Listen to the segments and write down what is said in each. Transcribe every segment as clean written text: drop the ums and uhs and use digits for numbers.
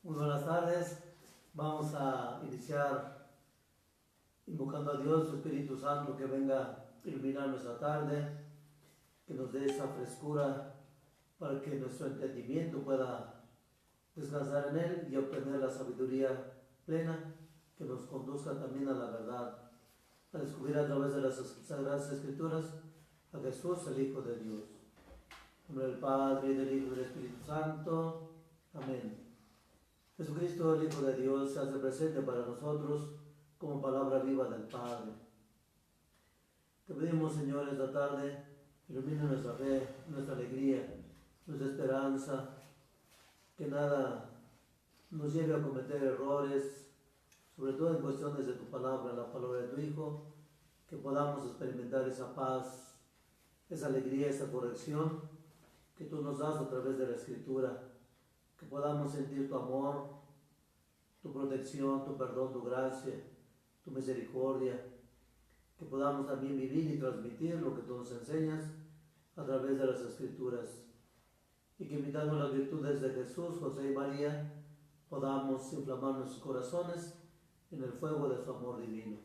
Muy buenas tardes. Vamos a iniciar invocando a Dios, su Espíritu Santo, que venga a iluminar nuestra tarde, que nos dé esa frescura para que nuestro entendimiento pueda descansar en Él y obtener la sabiduría plena que nos conduzca también a la verdad, a descubrir a través de las Sagradas Escrituras a Jesús, el Hijo de Dios. En nombre del Padre, y del Hijo y del Espíritu Santo. Amén. Jesucristo, el Hijo de Dios, se hace presente para nosotros como palabra viva del Padre. Te pedimos, Señor, esta tarde, ilumina nuestra fe, nuestra alegría, nuestra esperanza, que nada nos lleve a cometer errores, sobre todo en cuestiones de tu palabra, la palabra de tu Hijo, que podamos experimentar esa paz, esa alegría, esa corrección que tú nos das a través de la Escritura, que podamos sentir tu amor, tu protección, tu perdón, tu gracia, tu misericordia, que podamos también vivir y transmitir lo que tú nos enseñas a través de las Escrituras, y que imitando las virtudes de Jesús, José y María, podamos inflamar nuestros corazones en el fuego de su amor divino.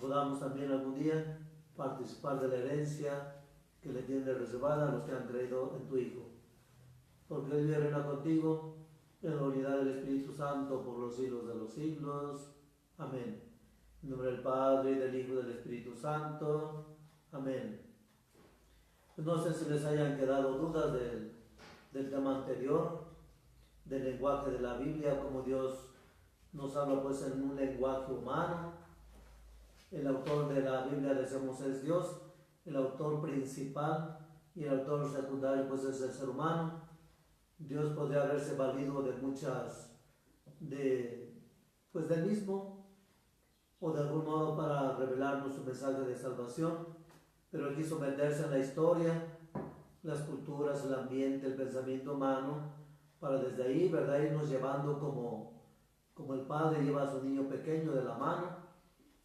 Podamos también algún día participar de la herencia que le tiene reservada a los que han creído en tu Hijo. Porque Él vive y reina contigo en la unidad del Espíritu Santo por los siglos de los siglos. Amén. En nombre del Padre, y del Hijo y del Espíritu Santo. Amén. No sé si les hayan quedado dudas del tema anterior, del lenguaje de la Biblia, como Dios nos habla pues en un lenguaje humano. El autor de la Biblia, decimos, es Dios, el autor principal, y el autor secundario pues es el ser humano. Dios podría haberse valido de del mismo, o de algún modo para revelarnos su mensaje de salvación, pero Él quiso meterse en la historia, las culturas, el ambiente, el pensamiento humano, para desde ahí, ¿verdad?, irnos llevando como el padre lleva a su niño pequeño de la mano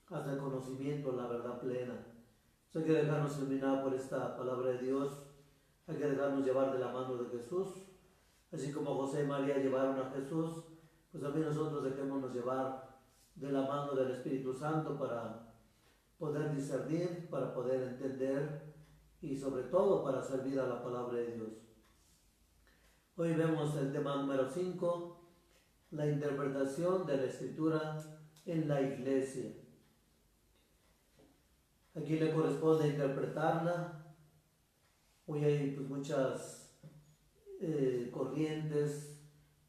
hasta el conocimiento, la verdad plena. Entonces hay que dejarnos iluminar por esta palabra de Dios, hay que dejarnos llevar de la mano de Jesús. Así como José y María llevaron a Jesús, pues también nosotros dejémonos llevar de la mano del Espíritu Santo para poder discernir, para poder entender y sobre todo para servir a la palabra de Dios. Hoy vemos el tema número 5, la interpretación de la Escritura en la Iglesia. Aquí le corresponde interpretarla. Hoy hay pues muchas corrientes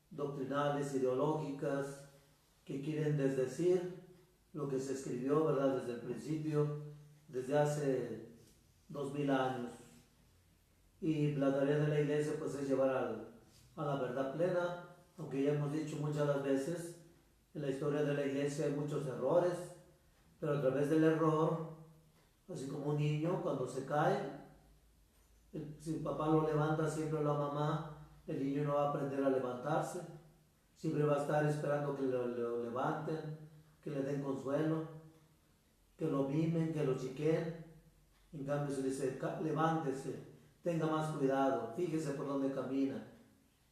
doctrinales, ideológicas, que quieren desdecir lo que se escribió, ¿verdad?, desde el principio, desde hace 2000 años. Y la tarea de la Iglesia pues es llevar a la verdad plena, aunque ya hemos dicho muchas las veces, en la historia de la Iglesia hay muchos errores, pero a través del error, así como un niño cuando se cae, si el papá lo levanta siempre, la mamá, el niño no va a aprender a levantarse, siempre va a estar esperando que lo levanten, que le den consuelo, que lo mimen, que lo chiquen. En cambio se le dice, levántese, tenga más cuidado, fíjese por dónde camina,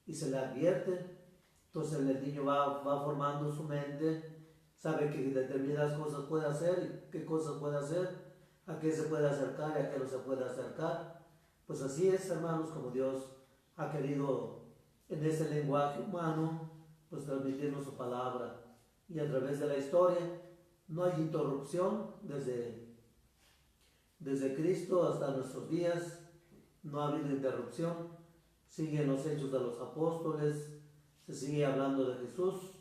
y se le advierte. Entonces el niño va formando su mente, sabe que determinadas cosas puede hacer y qué cosas puede hacer, a qué se puede acercar y a qué no se puede acercar. Pues así es, hermanos, como Dios ha querido en ese lenguaje humano pues transmitirnos su palabra. Y a través de la historia no hay interrupción desde Cristo hasta nuestros días, no ha habido interrupción. Siguen los hechos de los apóstoles, se sigue hablando de Jesús,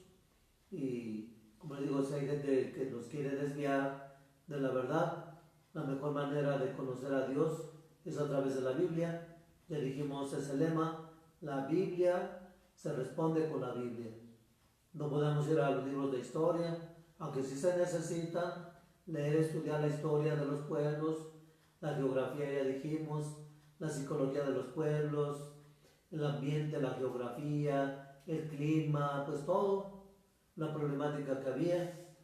y como les digo, si hay gente que nos quiere desviar de la verdad, la mejor manera de conocer a Dios es a través de la Biblia. Ya dijimos ese lema, la Biblia se responde con la Biblia. No podemos ir a los libros de historia, aunque sí se necesita leer, estudiar la historia de los pueblos, la geografía ya dijimos, la psicología de los pueblos, el ambiente, la geografía, el clima, pues todo, la problemática que había,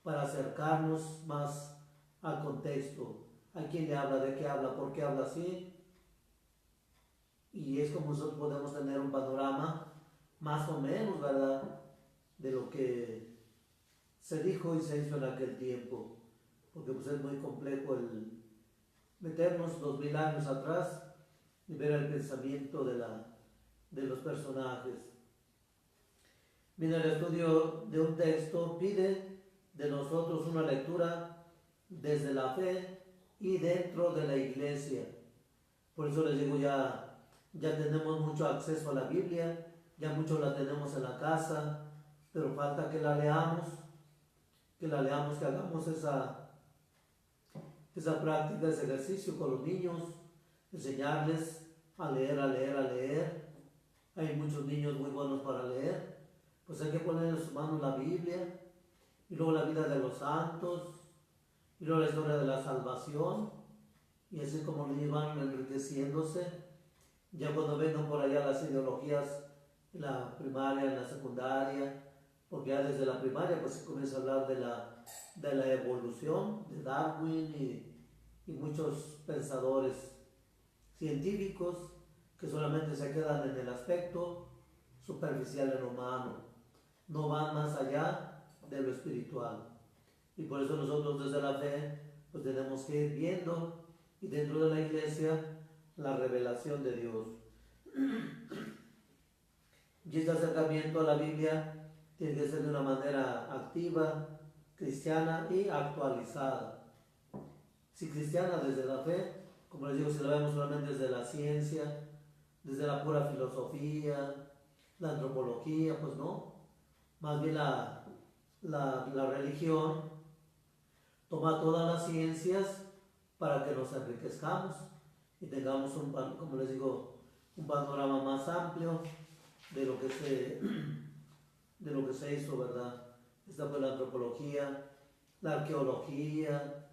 para acercarnos más al contexto, a quién le habla, de qué habla, por qué habla así. Y es como nosotros podemos tener un panorama más o menos, ¿verdad?, se dijo y se hizo en aquel tiempo, porque pues es muy complejo el meternos 2000 años atrás y ver el pensamiento de los personajes. Bien, el estudio de un texto pide de nosotros una lectura desde la fe y dentro de la iglesia. Por eso les digo, ya tenemos mucho acceso a la Biblia, ya mucho la tenemos en la casa, pero falta que la leamos, que hagamos esa práctica, ese ejercicio con los niños, enseñarles a leer. Hay muchos niños muy buenos para leer, pues hay que poner en sus manos la Biblia, y luego la vida de los santos, y luego la historia de la salvación, y así como los niños van enriqueciéndose. Ya cuando vengan por allá las ideologías en la primaria, en la secundaria, porque ya desde la primaria pues se comienza a hablar de la evolución, de Darwin y muchos pensadores científicos que solamente se quedan en el aspecto superficial en lo humano, no van más allá de lo espiritual. Y por eso nosotros desde la fe pues tenemos que ir viendo, y dentro de la iglesia, la revelación de Dios. Y este acercamiento a la Biblia tiene que ser de una manera activa, cristiana y actualizada. Si cristiana desde la fe, como les digo, si la vemos solamente desde la ciencia, desde la pura filosofía, la antropología, pues no. Más bien la religión toma todas las ciencias para que nos enriquezcamos y tengamos como les digo, un panorama más amplio de lo que se hizo, ¿verdad? Esta fue la antropología, la arqueología,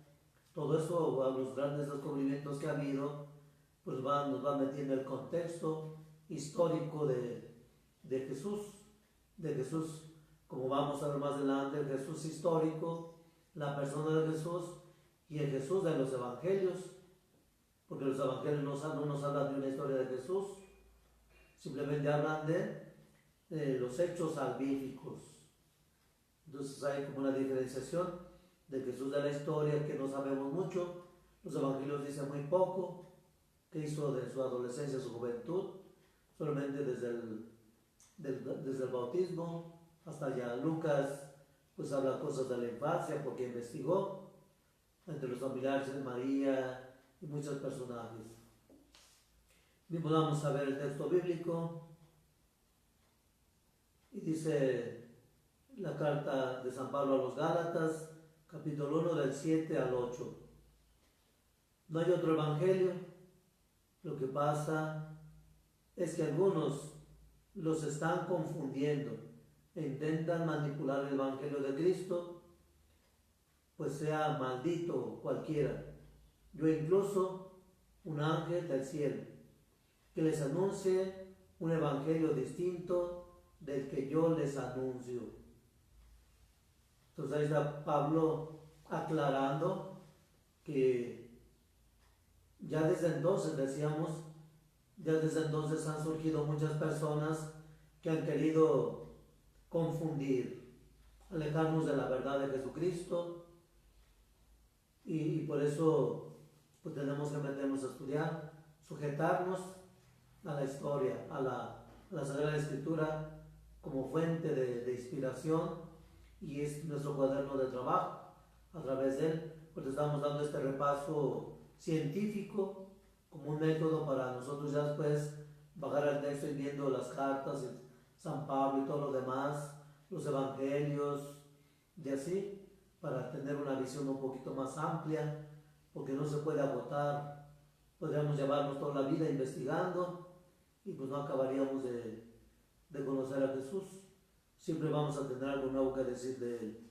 todo eso, los grandes descubrimientos que ha habido, pues nos va metiendo el contexto histórico de Jesús, como vamos a ver más adelante, el Jesús histórico, la persona de Jesús y el Jesús de los evangelios, porque los evangelios no nos hablan de una historia de Jesús, simplemente hablan de los hechos salvíficos. Entonces hay como una diferenciación del Jesús de la historia, que no sabemos mucho. Los evangelios dicen muy poco, que hizo de su adolescencia, su juventud, solamente desde el bautismo hasta allá. Lucas pues habla cosas de la infancia porque investigó entre los familiares de María y muchos personajes. Bien, pues vamos a ver el texto bíblico, y dice la carta de San Pablo a los Gálatas, capítulo 1, del 7 al 8. No hay otro evangelio. Lo que pasa es que algunos los están confundiendo e intentan manipular el evangelio de Cristo, pues sea maldito cualquiera, yo incluso un ángel del cielo, que les anuncie un evangelio distinto del que yo les anuncio. Entonces ahí está Pablo aclarando que ya desde entonces, decíamos, ya desde entonces han surgido muchas personas que han querido confundir, alejarnos de la verdad de Jesucristo, y por eso pues tenemos que meternos a estudiar, sujetarnos a la historia, a la Sagrada Escritura como fuente de inspiración, y es nuestro cuaderno de trabajo. A través de él pues estamos dando este repaso científico como un método para nosotros ya después bajar al texto y viendo las cartas, San Pablo y todo lo demás, los evangelios, y así, para tener una visión un poquito más amplia, porque no se puede agotar. Podríamos llevarnos toda la vida investigando y pues no acabaríamos de conocer a Jesús. Siempre vamos a tener algo nuevo que decir de él.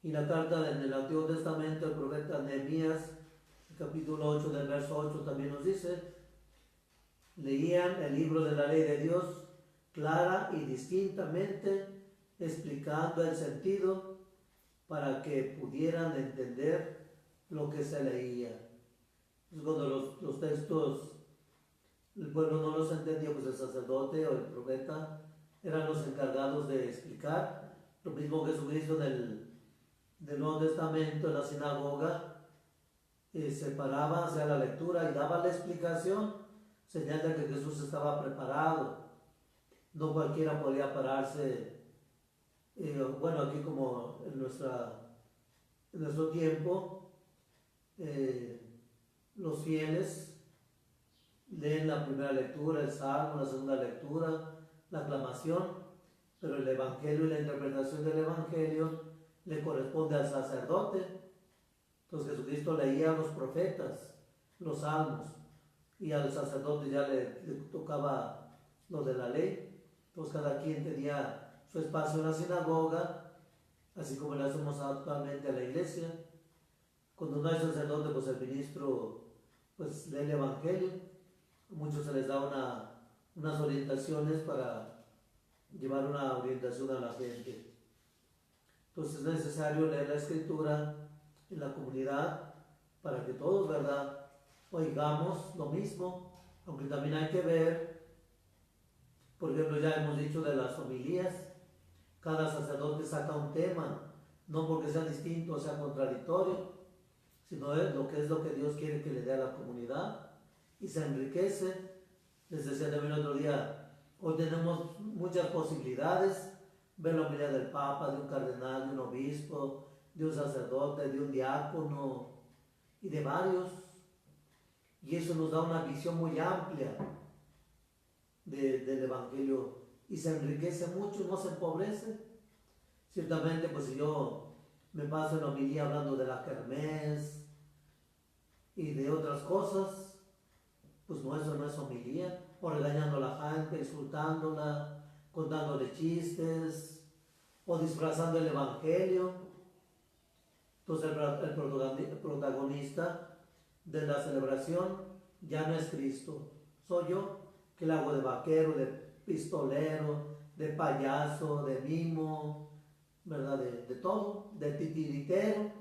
Y la carta en el Antiguo Testamento, el profeta Nehemías, el capítulo 8 del verso 8 también nos dice: leían el libro de la ley de Dios clara y distintamente, explicando el sentido para que pudieran entender lo que se leía. Entonces, cuando los textos el pueblo no los entendía, pues el sacerdote o el profeta eran los encargados de explicar Lo mismo Jesucristo del Nuevo Testamento en la sinagoga, se paraba, hacía la lectura y daba la explicación, señal de que Jesús estaba preparado. No cualquiera podía pararse, bueno, aquí como en nuestro tiempo, los fieles leen la primera lectura, el salmo, la segunda lectura, la aclamación, pero el evangelio y la interpretación del evangelio le corresponde al sacerdote. Entonces Jesucristo leía a los profetas, los salmos, y al sacerdote ya le tocaba lo de la ley. Entonces cada quien tenía su espacio en la sinagoga, así como le hacemos actualmente a la iglesia. Cuando no hay sacerdote, pues el ministro pues lee el evangelio. A muchos se les da unas orientaciones para llevar una orientación a la gente. Entonces es necesario leer la escritura en la comunidad para que todos, ¿verdad?, oigamos lo mismo, aunque también hay que ver, por ejemplo, ya hemos dicho de las homilías, cada sacerdote saca un tema, no porque sea distinto o sea contradictorio, sino es lo que Dios quiere que le dé a la comunidad y se enriquece. Les decía también el otro día, hoy tenemos muchas posibilidades, ver la homilía del Papa, de un cardenal, de un obispo, de un sacerdote, de un diácono y de varios. Y eso nos da una visión muy amplia del Evangelio y se enriquece mucho, no se empobrece. Ciertamente, pues si yo me paso en la homilía hablando de la kermés y de otras cosas, pues no, eso no es homilía, o regañando a la gente, insultándola, contándole chistes, o disfrazando el Evangelio. Entonces el protagonista de la celebración ya no es Cristo, soy yo, que le hago de vaquero, de pistolero, de payaso, de mimo, ¿verdad? De todo, de titiritero.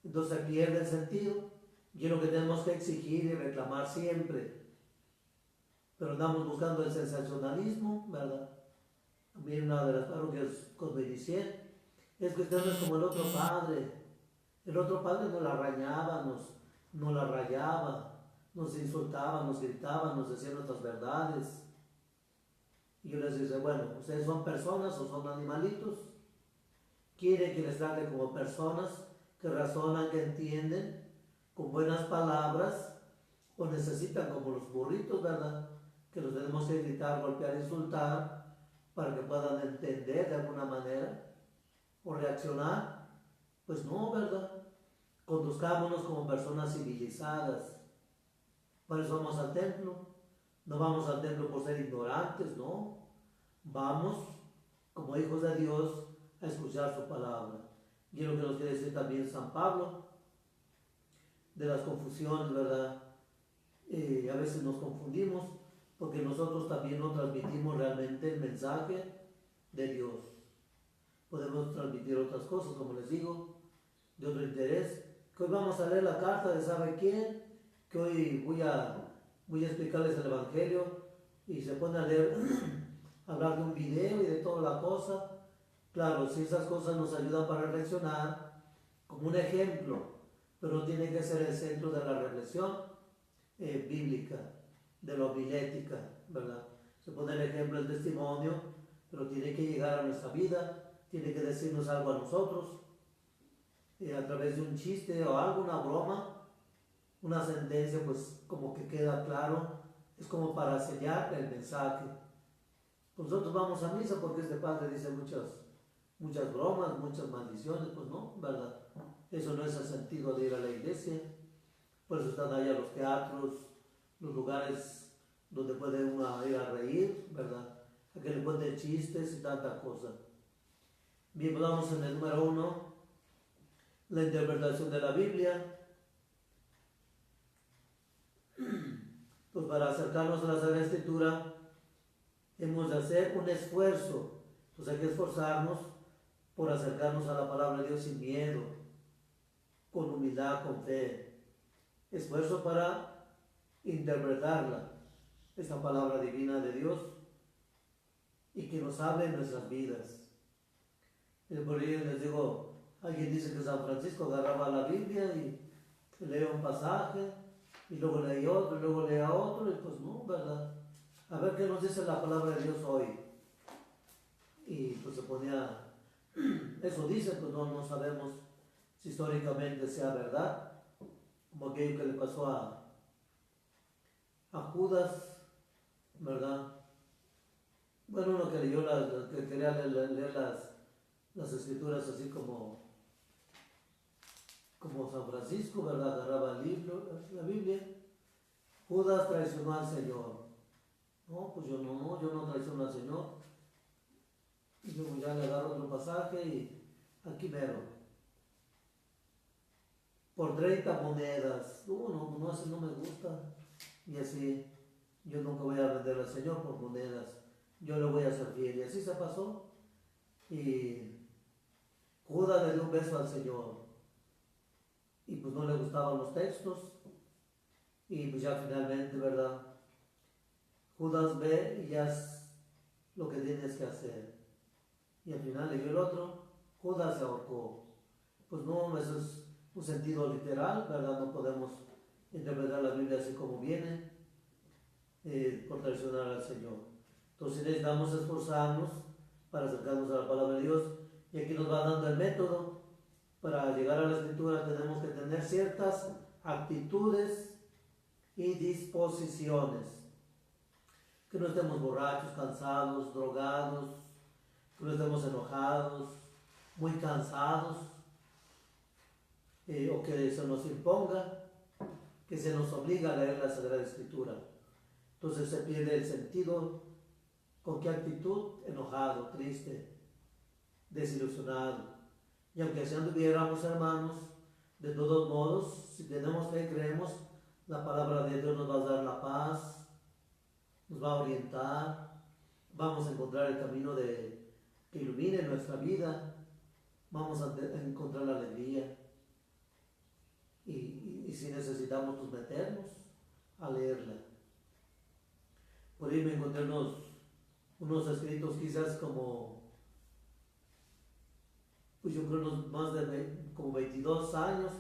Entonces se pierde el sentido y es lo que tenemos que exigir y reclamar siempre. Pero andamos buscando el sensacionalismo, ¿verdad? A mí en una de las parroquias cuando inicié, es que usted no es como el otro padre. El otro padre nos la rañaba, nos la rayaba, nos insultaba, nos gritaba, nos decía nuestras verdades. Y yo les decía, bueno, ¿ustedes son personas o son animalitos? ¿Quieren que les trate como personas que razonan, que entienden, con buenas palabras? ¿O necesitan como los burritos, verdad? Que los tenemos que gritar, golpear, insultar, para que puedan entender de alguna manera o reaccionar. Pues no, ¿verdad? Conduzcámonos como personas civilizadas. Por eso vamos al templo. No vamos al templo por ser ignorantes, no. Vamos como hijos de Dios a escuchar su palabra. Y es lo que nos quiere decir también San Pablo, de las confusiones, ¿verdad? A veces nos confundimos porque nosotros también no transmitimos realmente el mensaje de Dios. Podemos transmitir otras cosas, como les digo, de otro interés. Que hoy vamos a leer la carta de sabe quién, que hoy voy a explicarles el Evangelio y se pone a leer, a hablar de un video y de toda la cosa. Claro, si esas cosas nos ayudan para reflexionar, como un ejemplo, pero no tiene que ser el centro de la reflexión bíblica, de la homilética, ¿verdad? Se pone el ejemplo, el testimonio, pero tiene que llegar a nuestra vida, tiene que decirnos algo a nosotros, a través de un chiste o algo, una broma, una sentencia, pues como que queda claro, es como para sellar el mensaje. Nosotros vamos a misa porque este padre dice muchas bromas, muchas maldiciones, pues no, ¿verdad? Eso no es el sentido de ir a la iglesia. Por eso están allá los teatros, los lugares donde puede uno ir a reír, ¿verdad? A que le cuenten chistes y tanta cosa. Bien, pues vamos en el número 1, la interpretación de la Biblia. Pues para acercarnos a la Sagrada Escritura hemos de hacer un esfuerzo. Pues hay que esforzarnos por acercarnos a la palabra de Dios sin miedo, con humildad, con fe. Esfuerzo para interpretarla, esta palabra divina de Dios. y que nos hable en nuestras vidas. Y por ello les digo, alguien dice que San Francisco agarraba la Biblia y leía un pasaje, y luego leía otro, y luego leía otro, y pues no, ¿verdad? A ver qué nos dice la palabra de Dios hoy. Y pues se ponía, eso dice, pues no sabemos si históricamente sea verdad, como aquello que le pasó a Judas, ¿verdad? Bueno, uno que leyó que quería leer las escrituras así como San Francisco, ¿verdad? Agarraba el libro, la Biblia. Judas traicionó al Señor. No, pues yo no traiciono al Señor. Y yo ya le agarro otro pasaje y aquí mero. Por 30 monedas. No, así no me gusta. Y así, yo nunca voy a vender al Señor por monedas. Yo le voy a servir. Y así se pasó. Y Judas le dio un beso al Señor. Y pues no le gustaban los textos. Y pues ya finalmente, ¿verdad? Judas ve y ya es lo que tienes que hacer. Y al final le dio el otro. Judas se ahorcó. Pues no, eso es un sentido literal, ¿verdad? No podemos interpretar la Biblia así como viene, por traicionar al Señor. Entonces necesitamos esforzarnos para acercarnos a la palabra de Dios. Y aquí nos va dando el método. Para llegar a la Escritura tenemos que tener ciertas actitudes y disposiciones. Que no estemos borrachos, cansados, drogados, que no estemos enojados, muy cansados, o que se nos imponga, que se nos obliga a leer la Sagrada Escritura. Entonces se pierde el sentido. ¿Con qué actitud? Enojado, triste, desilusionado. Y aunque así anduviéramos, hermanos, de todos modos, si tenemos fe y creemos, la palabra de Dios nos va a dar la paz, nos va a orientar, vamos a encontrar el camino que ilumine nuestra vida, vamos a encontrar la alegría. Y si necesitamos, pues meternos a leerla. Por ahí me encontré unos escritos quizás como, pues yo creo unos más de como 22 años,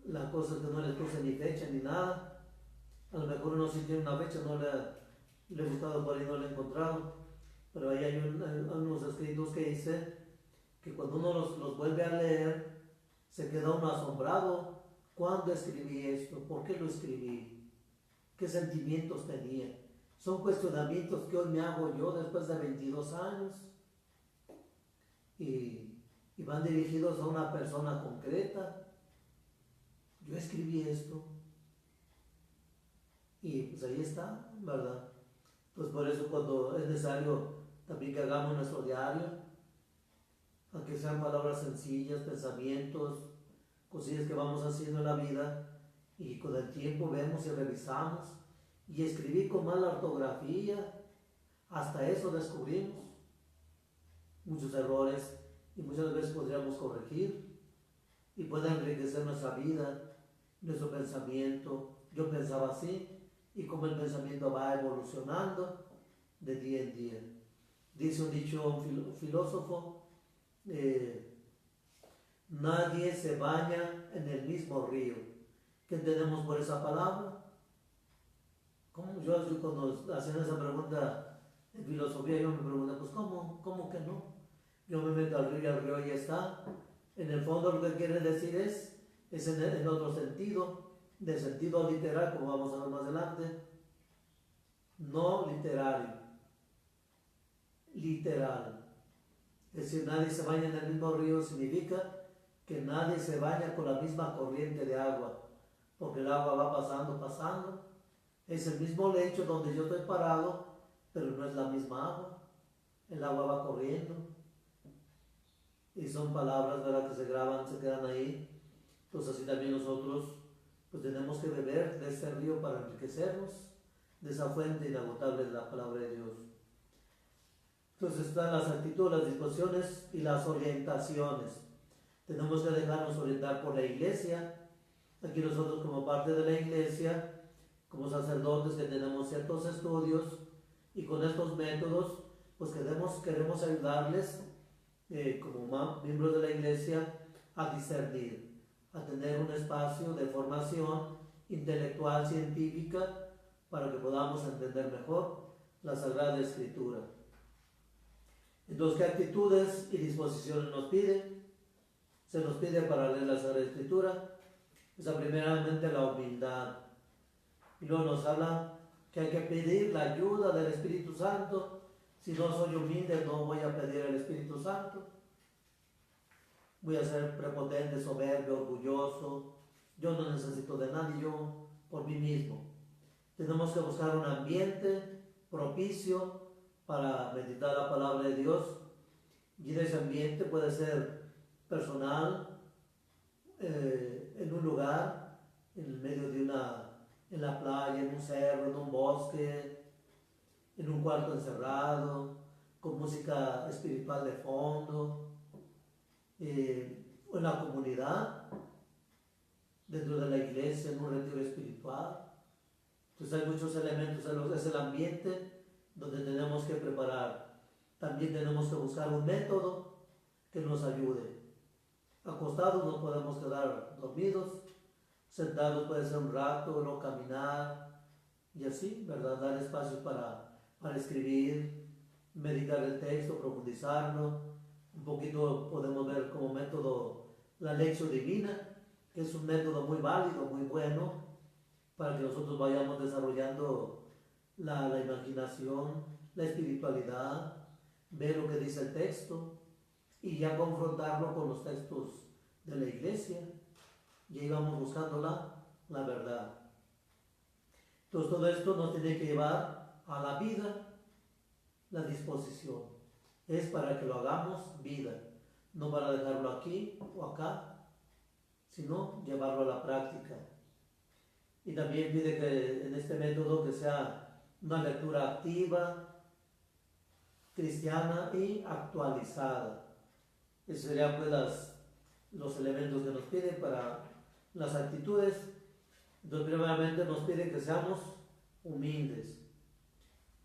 la cosa es que no les puse ni fecha ni nada. A lo mejor uno sí tiene una fecha, no le he buscado por ahí, no la he encontrado, pero ahí hay unos escritos que dice que cuando uno los vuelve a leer, se queda uno asombrado. ¿Cuándo escribí esto? ¿Por qué lo escribí? ¿Qué sentimientos tenía? Son cuestionamientos que hoy me hago yo después de 22 años y van dirigidos a una persona concreta. Yo escribí esto y pues ahí está, ¿verdad? Pues por eso cuando es necesario también que hagamos nuestro diario, aunque sean palabras sencillas, pensamientos, cosillas que vamos haciendo en la vida, y con el tiempo vemos y revisamos, y escribí con mala ortografía, hasta eso descubrimos muchos errores y muchas veces podríamos corregir y puede enriquecer nuestra vida, nuestro pensamiento. Yo pensaba así, y como el pensamiento va evolucionando de día en día. Dice un dicho, un filósofo, nadie se baña en el mismo río. ¿Qué entendemos por esa palabra? ¿Cómo? Yo cuando hacían esa pregunta en filosofía, yo me pregunté, pues ¿cómo que no? Yo me meto al río ya está. En el fondo lo que quiere decir es en otro sentido, de sentido literal, como vamos a ver más adelante, no literario, literal. Es decir, nadie se baña en el mismo río significa que nadie se baña con la misma corriente de agua, porque el agua va pasando, es el mismo lecho donde yo estoy parado, pero no es la misma agua, el agua va corriendo, y son palabras, ¿verdad?, que se graban, se quedan ahí. Pues así también nosotros pues tenemos que beber de este río para enriquecernos, de esa fuente inagotable de la palabra de Dios. Entonces están las actitudes, las disposiciones y las orientaciones. Tenemos que dejarnos orientar por la iglesia. Aquí nosotros como parte de la iglesia, como sacerdotes que tenemos ciertos estudios, y con estos métodos pues queremos ayudarles como miembros de la iglesia a discernir, a tener un espacio de formación intelectual, científica, para que podamos entender mejor la Sagrada Escritura. Entonces, ¿qué actitudes y disposiciones nos pide? Se nos pide para leer la Sagrada Escritura, primeramente la humildad. Y luego nos habla que hay que pedir la ayuda del Espíritu Santo. Si no soy humilde, no voy a pedir el Espíritu Santo. Voy a ser prepotente, soberbio, orgulloso. Yo no necesito de nadie, yo por mí mismo. Tenemos que buscar un ambiente propicio para meditar la palabra de Dios. Y en ese ambiente puede ser personal, en un lugar, en medio de en la playa, en un cerro, en un bosque, en un cuarto encerrado, con música espiritual de fondo, o en la comunidad, dentro de la iglesia, en un retiro espiritual. Entonces hay muchos elementos, es el ambiente donde tenemos que preparar. También tenemos que buscar un método que nos ayude. Acostados nos podemos quedar dormidos, sentados puede ser un rato, no caminar, y así, ¿verdad? Dar espacio para escribir, meditar el texto, profundizarlo. Un poquito podemos ver como método la lección divina, que es un método muy válido, muy bueno, para que nosotros vayamos desarrollando la imaginación, la espiritualidad, ver lo que dice el texto y ya confrontarlo con los textos de la iglesia. Y ahí vamos buscando la verdad. Entonces todo esto nos tiene que llevar a la vida, la disposición. Es para que lo hagamos vida, no para dejarlo aquí o acá, sino llevarlo a la práctica. Y también pide que en este método que sea una lectura activa, cristiana y actualizada. Esos serían pues los elementos que nos piden para las actitudes. Entonces, primeramente nos piden que seamos humildes.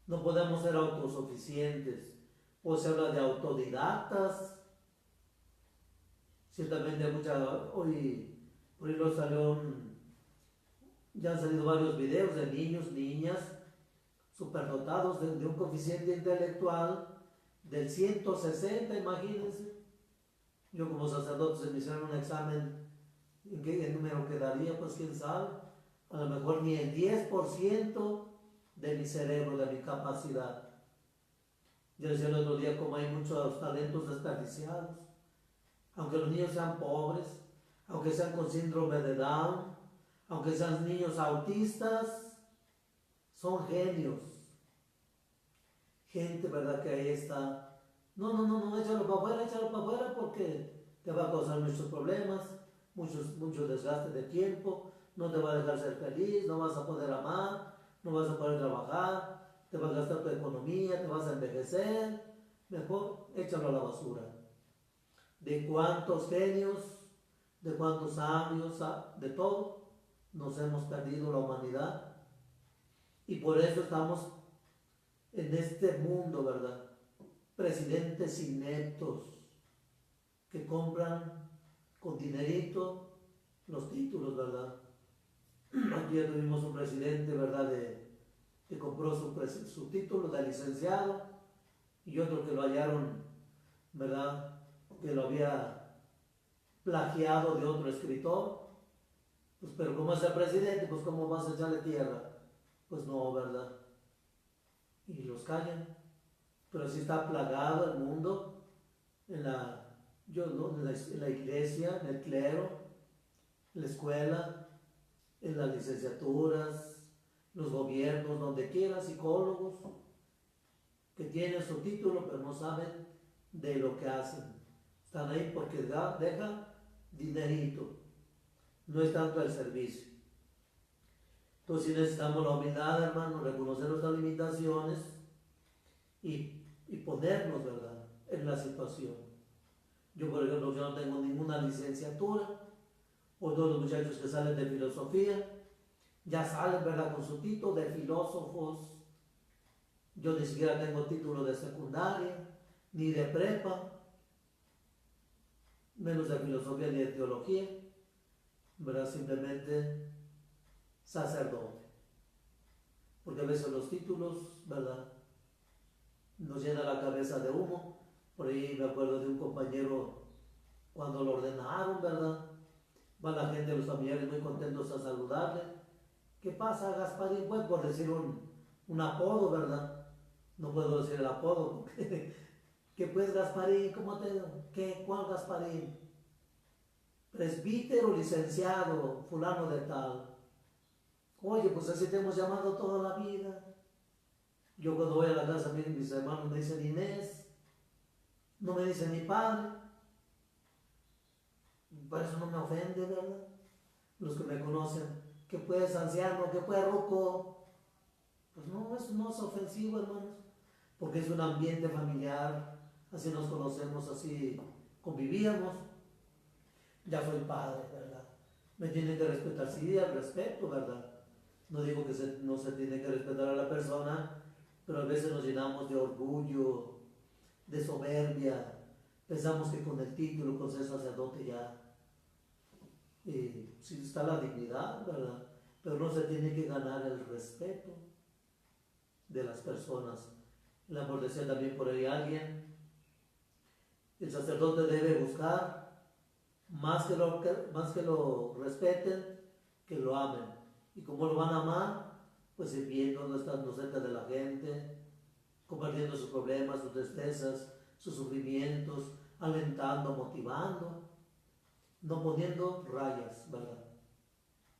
No podemos ser autosuficientes. O se habla de autodidactas. Ciertamente hoy por ahí ya han salido varios videos de niños, niñas, superdotados de un coeficiente intelectual del 160, imagínense. Yo como sacerdote se me hicieron un examen, ¿en qué número quedaría? Pues quién sabe, a lo mejor ni el 10% de mi cerebro, de mi capacidad. Yo decía el otro día como hay muchos talentos desperdiciados, aunque los niños sean pobres, aunque sean con síndrome de Down, aunque sean niños autistas, son genios. Gente, ¿verdad? Que ahí está. No, échalo para afuera porque te va a causar muchos problemas, mucho desgaste de tiempo, no te va a dejar ser feliz, no vas a poder amar, no vas a poder trabajar, te va a gastar tu economía, te vas a envejecer. Mejor échalo a la basura. De cuántos genios, de cuántos sabios, de todo, nos hemos perdido la humanidad. Y por eso estamos en este mundo, ¿verdad? Presidentes ineptos que compran con dinerito los títulos, ¿verdad? Aquí ya tuvimos un presidente, ¿verdad? Que compró su título de licenciado y otro que lo hallaron, ¿verdad? Que lo había plagiado de otro escritor. Pues, pero como es el presidente, pues ¿cómo vas a echarle tierra? Pues no, ¿verdad? Y los callan. Pero así está plagado el mundo en la iglesia, en el clero, en la escuela, en las licenciaturas, los gobiernos, donde quiera, psicólogos que tienen su título pero no saben de lo que hacen. Están ahí porque dejan dinerito, no es tanto el servicio. Entonces sí necesitamos la humildad, hermano, reconocer nuestras limitaciones y ponernos, ¿verdad?, en la situación. Yo, por ejemplo, yo no tengo ninguna licenciatura, o todos los muchachos que salen de filosofía, ya salen, ¿verdad?, con su título de filósofos. Yo ni siquiera tengo título de secundaria, ni de prepa, menos de filosofía ni de teología, ¿verdad? Simplemente sacerdote. Porque a veces los títulos, ¿verdad?, nos llenan la cabeza de humo. Por ahí me acuerdo de un compañero cuando lo ordenaron, ¿verdad? Va la gente, los familiares muy contentos a saludarle. ¿Qué pasa, Gasparín? Pues por decir un apodo, ¿verdad? No puedo decir el apodo porque ¿qué pues, Gasparín? ¿Cómo te digo? ¿Qué? ¿Cuál Gasparín? Presbítero, licenciado, fulano de tal. Oye, pues así te hemos llamado toda la vida. Yo cuando voy a la casa, mis hermanos me dicen Inés, no me dicen mi padre. Por eso no me ofende, ¿verdad? Los que me conocen, ¿qué pues, anciano? ¿Qué pues, ruco? Pues no, eso no es ofensivo, hermanos, porque es un ambiente familiar, así nos conocemos, así convivíamos. Ya soy padre, ¿verdad? Me tienen que respetar, sí, al respeto, ¿verdad? No digo que no se tiene que respetar a la persona, pero a veces nos llenamos de orgullo, de soberbia. Pensamos que con el título, con ser sacerdote ya, sí está la dignidad, ¿verdad? Pero no se tiene que ganar el respeto de las personas. El amor decía también por ahí alguien, el sacerdote debe buscar más que lo respeten, que lo amen. ¿Y cómo lo van a amar? Pues sirviendo, estando cerca de la gente, compartiendo sus problemas, sus tristezas, sus sufrimientos, alentando, motivando, no poniendo rayas, ¿verdad?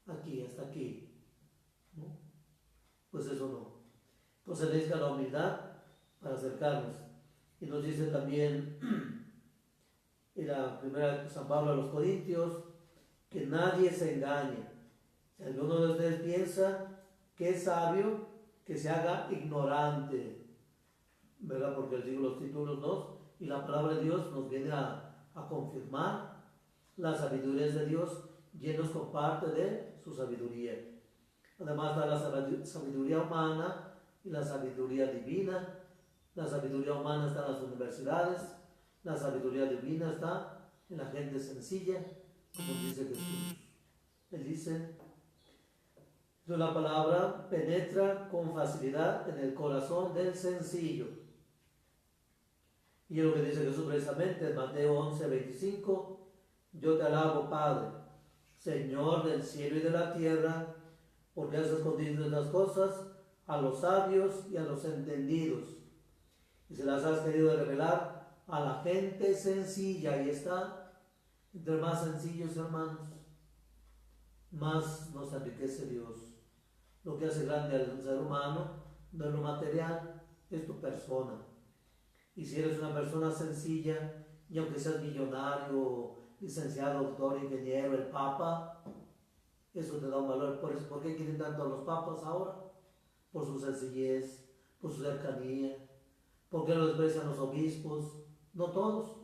Aquí, hasta aquí, ¿no? Pues eso no. Entonces necesita la humildad para acercarnos. Y nos dice también en la primera de San Pablo a los Corintios, que nadie se engañe. Si alguno de ustedes piensa que es sabio, que se haga ignorante, ¿verdad? Porque les digo los títulos 2 y la palabra de Dios nos viene a confirmar la sabiduría de Dios, llenos con parte de su sabiduría. Además está la sabiduría humana y la sabiduría divina. La sabiduría humana está en las universidades, la sabiduría divina está en la gente sencilla, como dice Jesús. Él dice, la palabra penetra con facilidad en el corazón del sencillo. Y es lo que dice Jesús precisamente en Mateo 11:25, yo te alabo, Padre, Señor del cielo y de la tierra, porque has escondido las cosas a los sabios y a los entendidos, y se las has querido revelar a la gente sencilla. Y está, entre más sencillos, hermanos, más nos enriquece Dios. Lo que hace grande al ser humano no es lo material, es tu persona. Y si eres una persona sencilla, y aunque seas millonario, licenciado, doctor, ingeniero, el papa, eso te da un valor. Por eso, ¿por qué quieren tanto a los papas ahora? Por su sencillez, por su cercanía. ¿Por qué lo desprecian los obispos? No todos,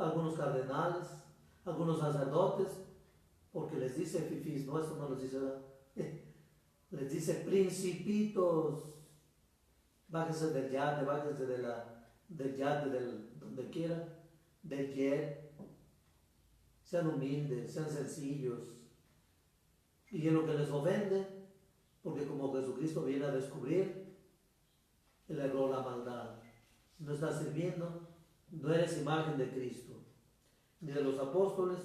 algunos cardenales, algunos sacerdotes, porque les dice fifís, no, esto no les dice nada. Les dice principitos, bájese del yate, bájese del yate, donde quiera, del jet. Sean humildes, sean sencillos. Y es lo que les ofende, porque como Jesucristo viene a descubrir el error, la maldad. No estás sirviendo, no eres imagen de Cristo, ni de los apóstoles.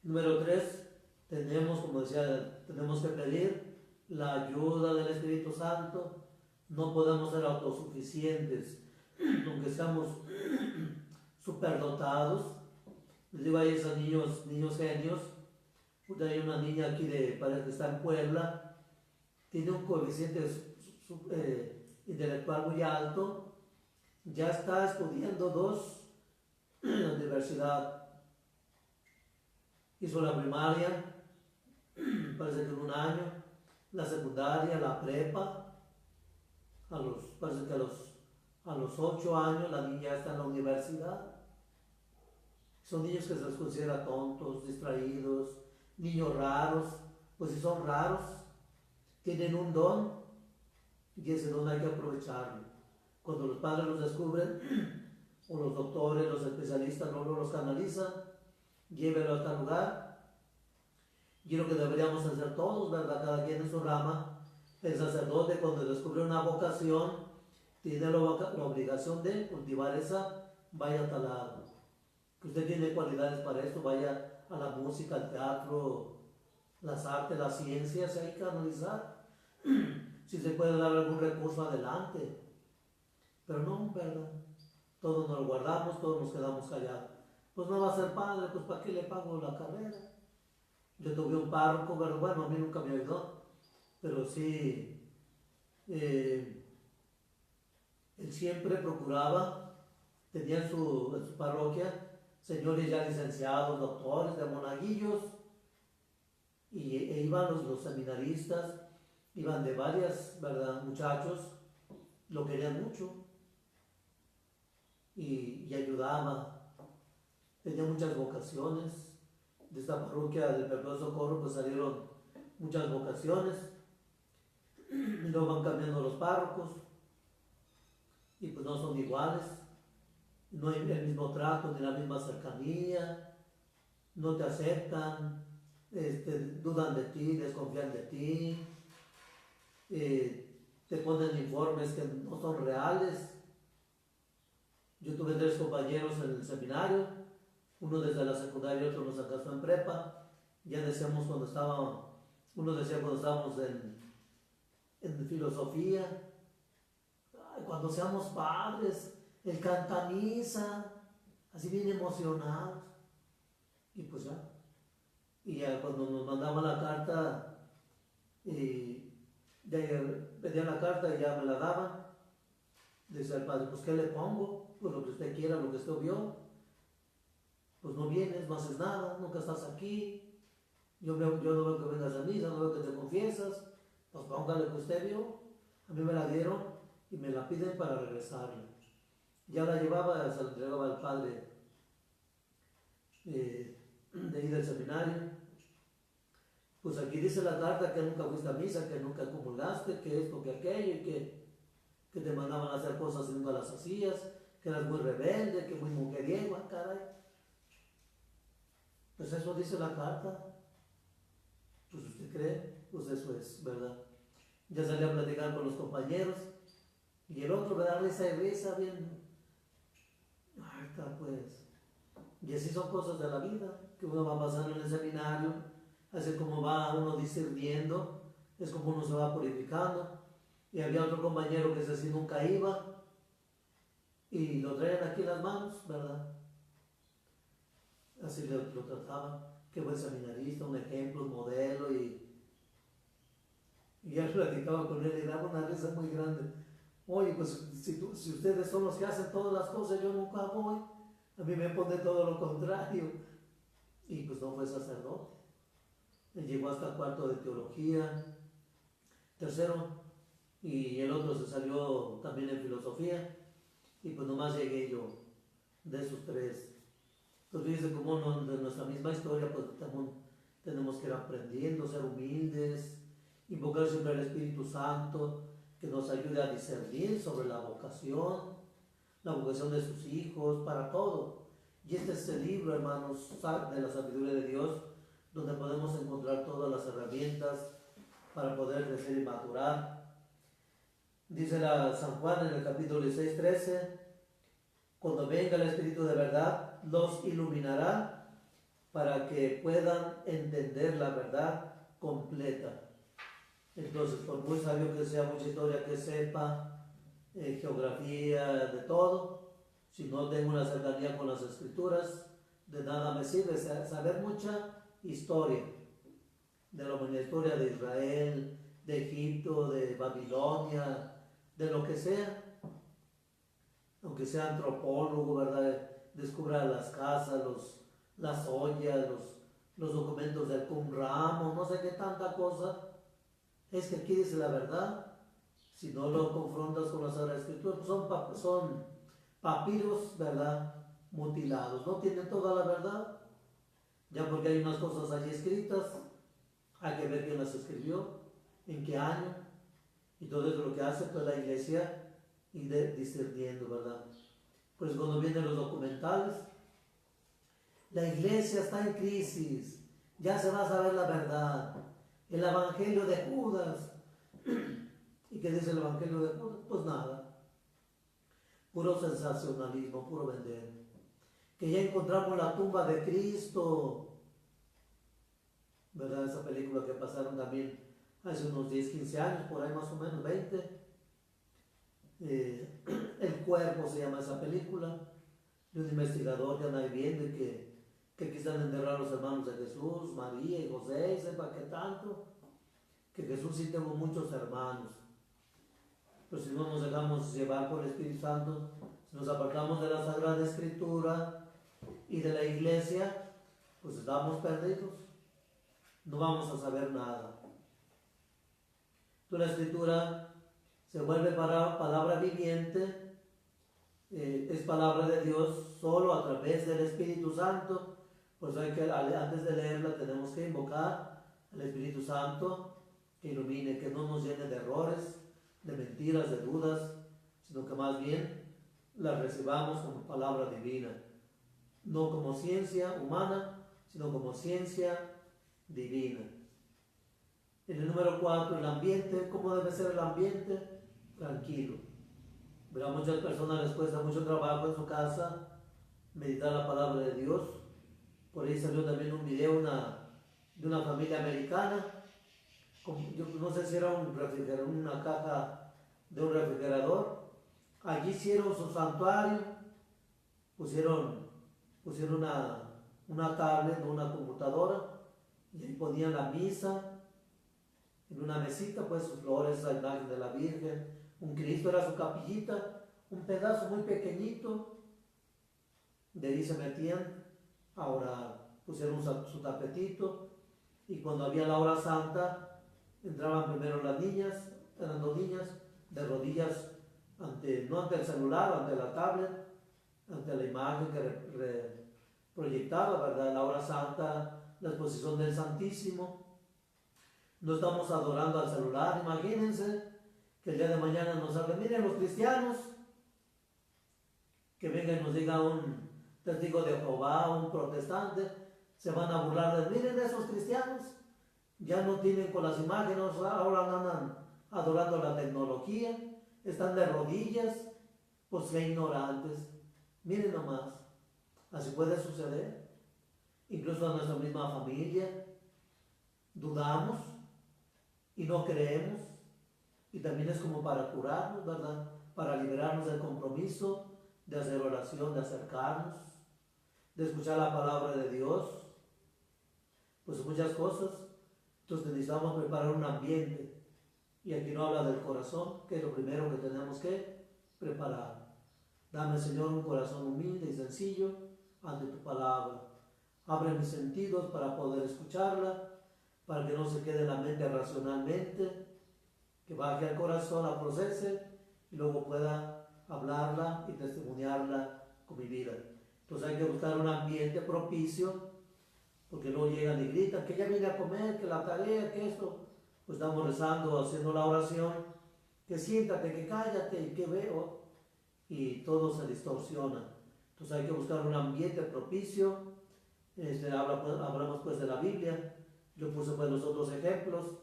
Número 3, como decía, tenemos que pedir la ayuda del Espíritu Santo. No podemos ser autosuficientes, aunque estamos superdotados. Les digo a esos niños genios. Hay una niña aquí parece que está en Puebla, tiene un coeficiente intelectual muy alto, ya está estudiando 2 en la universidad. Hizo la primaria, parece que en 1 año, la secundaria, la prepa, parece que a los 8 años la niña ya está en la universidad. Son niños que se les considera tontos, distraídos, niños raros. Pues si son raros, tienen un don, y ese don hay que aprovecharlo. Cuando los padres los descubren, o los doctores, los especialistas no los canalizan, llévenlo a tal lugar. Y lo que deberíamos hacer todos, ¿verdad? Cada quien en su rama. El sacerdote, cuando descubre una vocación, tiene la obligación de cultivar esa, vaya a tal lado. Que usted tiene cualidades para esto, vaya a la música, al teatro, las artes, las ciencias, hay que analizar. Si se puede dar algún recurso, adelante. Pero no, ¿verdad? Todos nos lo guardamos, todos nos quedamos callados. Pues no va a ser padre, pues ¿para qué le pago la carrera? Yo tuve un párroco, pero bueno, a mí nunca me ayudó, pero sí, él siempre procuraba, tenía en su parroquia señores ya licenciados, doctores, de monaguillos, e iban los seminaristas, iban de varias, ¿verdad? Muchachos, lo querían mucho y ayudaba, tenía muchas vocaciones. De esta parroquia del Perpetuo Socorro pues salieron muchas vocaciones y luego van cambiando los párrocos y pues no son iguales, no hay el mismo trato ni la misma cercanía, no te aceptan, dudan de ti, desconfían de ti, te ponen informes que no son reales. Yo tuve 3 compañeros en el seminario, uno desde la secundaria y otro nos alcanzó en prepa. Ya decíamos uno decía cuando estábamos en filosofía, ay, cuando seamos padres, el cantaniza, así bien emocionados. Y pues ya. Y ya cuando nos mandaban la carta, pedían la carta y ya me la daban. Decía el padre, pues ¿qué le pongo? Pues lo que usted quiera, lo que usted vio. Pues no vienes, no haces nada, nunca estás aquí. Yo no veo que vengas a misa, no veo que te confiesas. Pues póngale que usted vio. A mí me la dieron y me la piden para regresarla. Ya la llevaba, se la entregaba al padre de ahí del seminario. Pues aquí dice la carta que nunca fuiste a misa, que nunca comulgaste, que esto, que aquello, y que te mandaban a hacer cosas y nunca las hacías, que eras muy rebelde, que muy mujeriego, caray. Pues eso dice la carta. Pues usted cree, pues eso es, ¿verdad? Ya salí a platicar con los compañeros y el otro, ¿verdad? Risa y risa, bien. Ay, está pues. Y así son cosas de la vida, que uno va pasando en el seminario, así como va uno discerniendo, es como uno se va purificando. Y había otro compañero que ese sí nunca iba y lo traían aquí en las manos, ¿verdad? Así lo trataban, que buen seminarista, un ejemplo, un modelo, y ya platicaba con él y daba una risa muy grande. Oye, pues si ustedes son los que hacen todas las cosas, yo nunca voy, a mí me pone todo lo contrario. Y pues no fue sacerdote. Él llegó hasta 4 de teología, 3, y el otro se salió también en filosofía, y pues nomás llegué yo de esos 3. Entonces fíjense cómo de nuestra misma historia pues tenemos que ir aprendiendo, ser humildes, invocar siempre al Espíritu Santo que nos ayude a discernir sobre la vocación de sus hijos, para todo. Y este es el libro, hermanos, de la sabiduría de Dios, donde podemos encontrar todas las herramientas para poder crecer y madurar. Dice San Juan en el capítulo 16, 13, cuando venga el Espíritu de verdad, los iluminará para que puedan entender la verdad completa. Entonces, por muy sabio que sea, mucha historia que sepa, geografía, de todo, si no tengo una cercanía con las Escrituras, de nada me sirve saber mucha historia, de la humanidad, historia de Israel, de Egipto, de Babilonia, de lo que sea, aunque sea antropólogo, ¿verdad? Descubra las casas, las ollas, los documentos del Qumran, no sé qué tanta cosa. Es que aquí dice la verdad. Si no lo confrontas con las Sagradas Escrituras, pues son papiros, ¿verdad? Mutilados. No tienen toda la verdad. Ya porque hay unas cosas allí escritas, hay que ver quién las escribió, en qué año, Y todo eso es lo que hace pues la iglesia, ir discerniendo, ¿verdad? Pues cuando vienen los documentales, la iglesia está en crisis, ya se va a saber la verdad. El evangelio de Judas. ¿Y qué dice el evangelio de Judas? Pues nada, puro sensacionalismo, puro vender. Que ya encontramos la tumba de Cristo, ¿verdad? Esa película que pasaron también hace unos 10, 15 años, por ahí más o menos, 20. El Cuerpo se llama esa película, de un investigador que anda ahí viendo y que quisan enterrar a los hermanos de Jesús, María y José, y sepa qué tanto, que Jesús sí tuvo muchos hermanos. Pero si no nos dejamos llevar por el Espíritu Santo, si nos apartamos de la Sagrada Escritura y de la iglesia, pues estamos perdidos, no vamos a saber nada. Entonces la Escritura se vuelve palabra viviente, es palabra de Dios solo a través del Espíritu Santo. Pues hay que, antes de leerla, tenemos que invocar al Espíritu Santo que ilumine, que no nos llene de errores, de mentiras, de dudas, sino que más bien la recibamos como palabra divina, no como ciencia humana, sino como ciencia divina. En el número 4, el ambiente. ¿Cómo debe ser el ambiente? Tranquilo. Pero a muchas personas les cuesta mucho trabajo en su casa meditar la palabra de Dios. Por ahí salió también un video de una familia americana. Yo no sé si era una caja de un refrigerador. Allí hicieron su santuario, pusieron una tablet, una computadora, y ahí ponían la misa en una mesita, pues sus flores, la imagen de la Virgen, un Cristo, era su capillita, un pedazo muy pequeñito, de ahí se metían a orar, pusieron su tapetito, y cuando había la hora santa, entraban primero las niñas, eran 2 niñas, de rodillas, no ante el celular, ante la tablet, ante la imagen que proyectaba, ¿verdad? La hora santa, la exposición del Santísimo. No estamos adorando al celular, imagínense que el día de mañana nos hablen, miren los cristianos, que venga y nos diga un testigo de Jehová, un protestante, se van a burlar de, miren esos cristianos, ya no tienen con las imágenes, ahora andan adorando la tecnología, están de rodillas, pues qué ignorantes. Miren nomás, así puede suceder, incluso a nuestra misma familia, dudamos y no creemos, y también es como para curarnos, ¿verdad? Para liberarnos del compromiso de hacer oración, de acercarnos, de escuchar la palabra de Dios, pues muchas cosas. Entonces necesitamos preparar un ambiente, y aquí no habla del corazón, que es lo primero que tenemos que preparar. Dame, Señor, un corazón humilde y sencillo ante tu palabra. Abre mis sentidos para poder escucharla, para que no se quede en la mente racionalmente, que baje al corazón, la procese y luego pueda hablarla y testimoniarla con mi vida. Entonces hay que buscar un ambiente propicio, porque luego llegan y gritan que ya vine a comer, que la tarea, que esto. Pues estamos rezando, haciendo la oración, que siéntate, que cállate y que veo, y todo se distorsiona. Entonces hay que buscar un ambiente propicio. Hablamos pues de la Biblia. Yo puse pues los otros ejemplos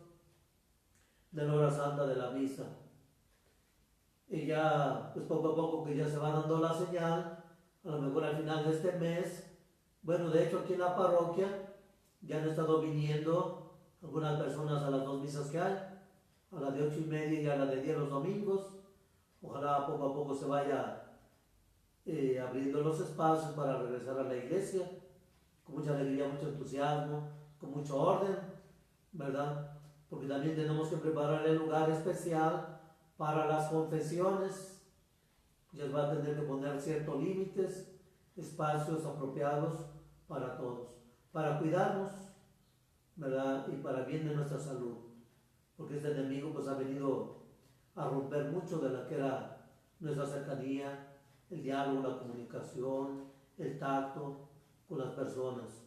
de la hora santa de la misa. Y ya, pues poco a poco que ya se va dando la señal, a lo mejor al final de este mes, bueno, de hecho aquí en la parroquia ya han estado viniendo algunas personas a las 2 misas que hay, a la de 8:30 y a la de 10 los domingos. Ojalá poco a poco se vaya abriendo los espacios para regresar a la iglesia, con mucha alegría, mucho entusiasmo, con mucho orden, ¿verdad? Porque también tenemos que preparar el lugar especial para las confesiones. Ya va a tener que poner ciertos límites, espacios apropiados para todos, para cuidarnos, ¿verdad? Y para bien de nuestra salud, porque este enemigo pues ha venido a romper mucho de la que era nuestra cercanía, el diálogo, la comunicación, el tacto con las personas.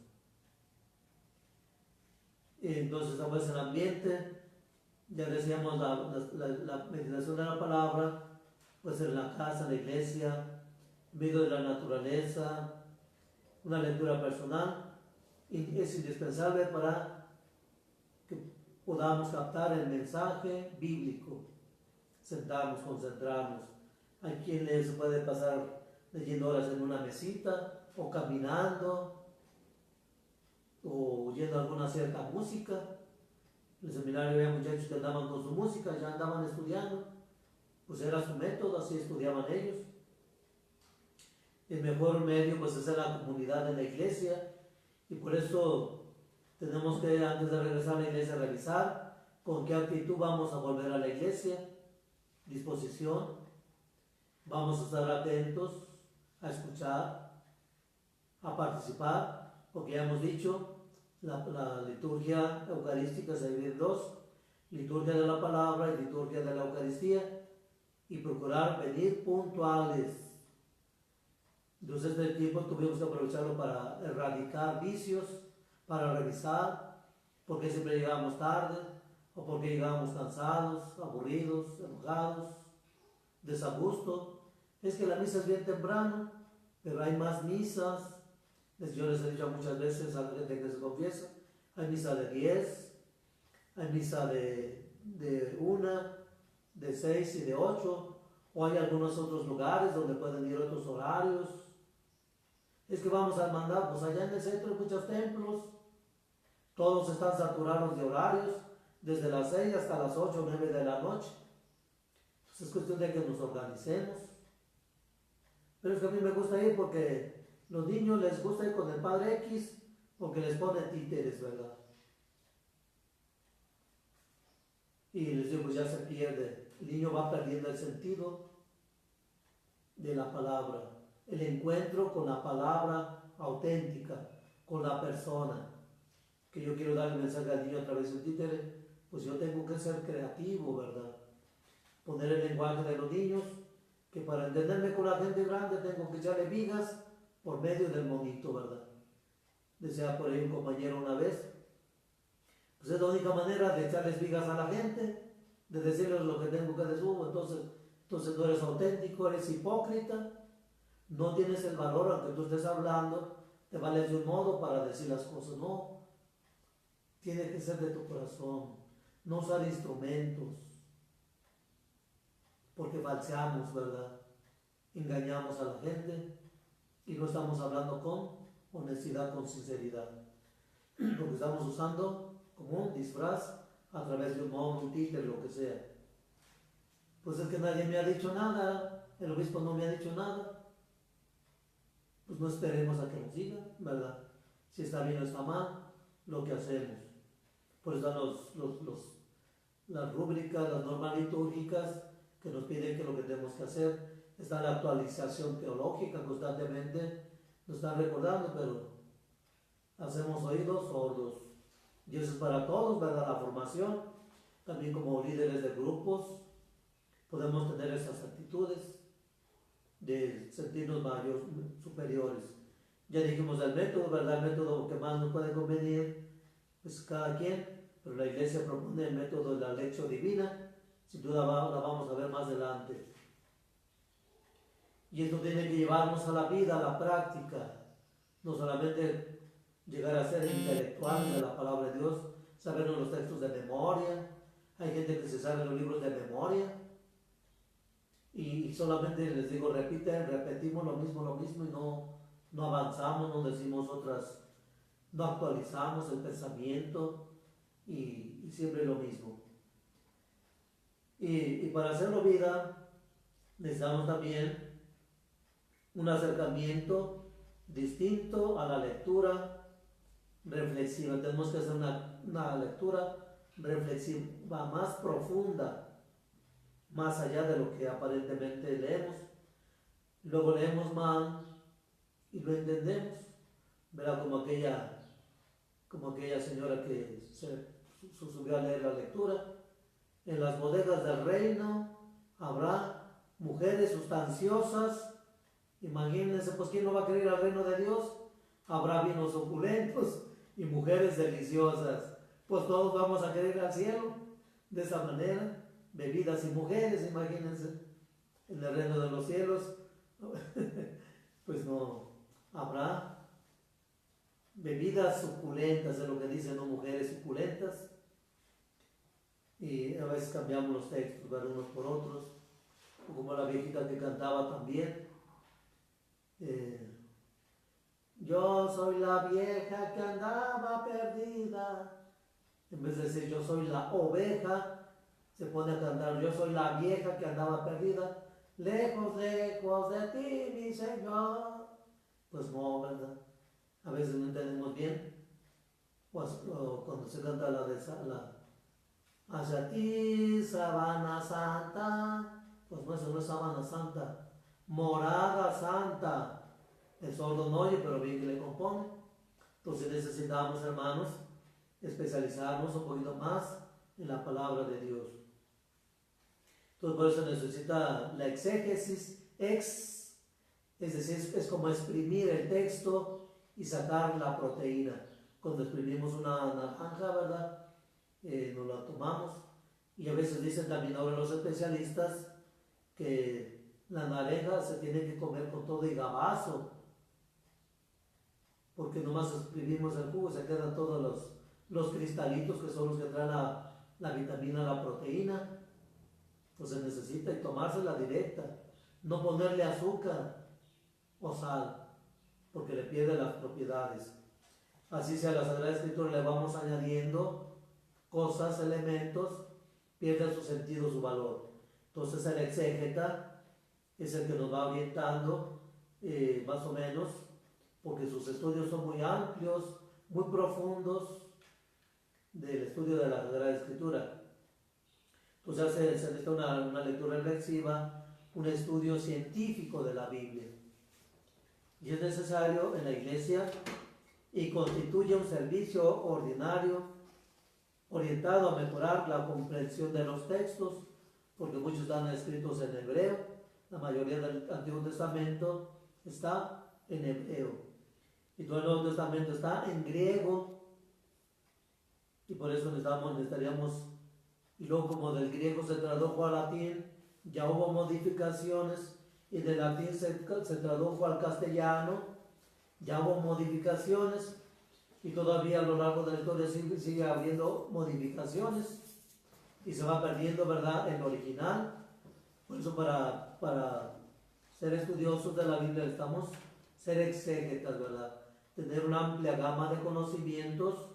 Entonces, estamos en el ambiente, Ya decíamos, la meditación de la palabra puede ser en la casa, en la iglesia, en medio de la naturaleza, una lectura personal, y es indispensable para que podamos captar el mensaje bíblico, sentarnos, concentrarnos. Hay quien se puede pasar leyendo horas en una mesita, o caminando, o oyendo alguna cierta música. En el seminario había muchachos que andaban con su música, ya andaban estudiando, pues era su método, así estudiaban ellos. El mejor medio pues es en la comunidad, en la iglesia, y por eso tenemos que, antes de regresar a la iglesia, revisar con qué actitud vamos a volver a la iglesia, disposición, vamos a estar atentos a escuchar, a participar, porque ya hemos dicho, la liturgia eucarística se divide en dos: liturgia de la palabra y liturgia de la Eucaristía, y procurar venir puntuales. Entonces este tiempo tuvimos que aprovecharlo para erradicar vicios, para revisar por qué siempre llegábamos tarde, o por qué llegábamos cansados, aburridos, enojados, desagusto. Es que la misa es bien temprano, pero hay más misas. Yo les he dicho muchas veces a la gente que se confiesa, hay misa de 10, hay misa de 1, de 6 y de 8, o hay algunos otros lugares donde pueden ir otros horarios. Es que vamos a mandar, pues allá en el centro hay muchos templos, todos están saturados de horarios, desde las 6 hasta las 8 o 9 de la noche. Entonces es cuestión de que nos organicemos. Pero es que a mí me gusta ir porque los niños les gusta ir con el Padre X, porque les pone títeres, ¿verdad? Y les digo, pues ya se pierde. El niño va perdiendo el sentido de la palabra, el encuentro con la palabra auténtica, con la persona. Que yo quiero dar el mensaje al niño a través del títere, pues yo tengo que ser creativo, ¿verdad? Poner el lenguaje de los niños, que para entenderme con la gente grande tengo que echarle vigas por medio del monito, ¿verdad? Decía por ahí un compañero una vez, pues es la única manera de echarles vigas a la gente, de decirles lo que tengo que decir. Entonces no eres auténtico, eres hipócrita, no tienes el valor, aunque tú estés hablando, te vales de un modo para decir las cosas. No, tiene que ser de tu corazón, no usar instrumentos, porque falseamos, ¿verdad? Engañamos a la gente y no estamos hablando con honestidad, con sinceridad, porque estamos usando como un disfraz a través de un mono, un títere, lo que sea. Pues es que nadie me ha dicho nada, el obispo no me ha dicho nada, pues no esperemos a que nos diga, ¿verdad? Si está bien o está mal lo que hacemos. Por eso las rúbricas, las normas litúrgicas que nos piden que lo que tenemos que hacer. Está la actualización teológica constantemente, nos están recordando, pero hacemos oídos sordos. Y eso es para todos, ¿verdad? La formación, también como líderes de grupos, podemos tener esas actitudes de sentirnos mayores, superiores. Ya dijimos el método, ¿verdad? El método que más nos puede convenir, pues cada quien, pero la iglesia propone el método de la lección divina, sin duda la vamos a ver más adelante. Y esto tiene que llevarnos a la vida, a la práctica, no solamente llegar a ser intelectuales de la palabra de Dios, sabernos los textos de memoria. Hay gente que se sabe los libros de memoria y solamente les digo, repetimos lo mismo y no avanzamos, no decimos otras, no actualizamos el pensamiento y siempre lo mismo. Y para hacerlo vida necesitamos también un acercamiento distinto a la lectura reflexiva. Tenemos que hacer una lectura reflexiva más profunda, más allá de lo que aparentemente leemos. Luego leemos mal y lo entendemos. Verá como aquella señora que se subió a leer la lectura. En las bodegas del reino habrá mujeres sustanciosas. Imagínense, pues ¿quién no va a querer al reino de Dios? Habrá vinos opulentos y mujeres deliciosas. Pues todos vamos a querer al cielo. de esa manera, bebidas y mujeres, imagínense, en el reino de los cielos, pues no habrá bebidas suculentas, es lo que dicen, no mujeres suculentas, y a veces cambiamos los textos, ¿verdad? Unos por otros, o como la viejita que cantaba también, yo soy la vieja que andaba perdida, en vez de decir yo soy la oveja, se pone a cantar yo soy la vieja que andaba perdida, lejos, lejos de ti, mi Señor. Pues no, ¿verdad? A veces no entendemos bien, o cuando se canta hacia ti, sabana santa, pues no, eso no es sabana santa, morada santa. El sordo no oye, pero bien que le compone. Entonces necesitamos, hermanos, especializarnos un poquito más en la palabra de Dios. Entonces por eso necesita la exégesis, es decir, es como exprimir el texto y sacar la proteína. Cuando exprimimos una naranja, ¿verdad? Nos la tomamos, y a veces dicen también ahora los especialistas que la naranja se tiene que comer con todo y gabazo, porque nomás exprimimos el jugo, se quedan todos los cristalitos que son los que traen la vitamina, la proteína. Entonces necesita y tomársela directa, no ponerle azúcar o sal, porque le pierde las propiedades. Así sea la Sagrada Escritura, le vamos añadiendo cosas, elementos, pierde su sentido, su valor. Entonces el exégeta es el que nos va orientando más o menos, porque sus estudios son muy amplios, muy profundos del estudio de la Sagrada Escritura. Entonces se necesita una lectura reflexiva, un estudio científico de la Biblia. Y es necesario en la iglesia y constituye un servicio ordinario orientado a mejorar la comprensión de los textos, porque muchos están escritos en hebreo, la mayoría del Antiguo Testamento está en hebreo, y todo el Nuevo Testamento está en griego, y por eso necesitaríamos, y luego como del griego se tradujo al latín, ya hubo modificaciones, y del latín se tradujo al castellano, ya hubo modificaciones, y todavía a lo largo de la historia sigue habiendo modificaciones, y se va perdiendo, ¿verdad?, el original. Por eso para ser estudiosos de la Biblia necesitamos ser exégetas, ¿verdad? Tener una amplia gama de conocimientos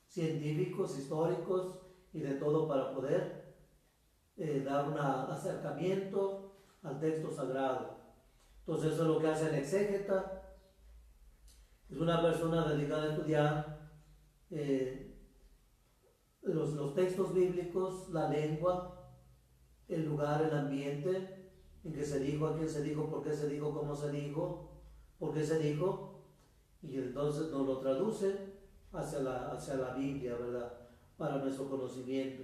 científicos, históricos y de todo para poder dar un acercamiento al texto sagrado. Entonces eso es lo que hace el exégeta. Es una persona dedicada a estudiar los textos bíblicos, la lengua, el lugar, el ambiente en que se dijo, a quién se dijo, por qué se dijo, cómo se dijo, por qué se dijo, y entonces nos lo traduce hacia la Biblia, ¿verdad?, para nuestro conocimiento.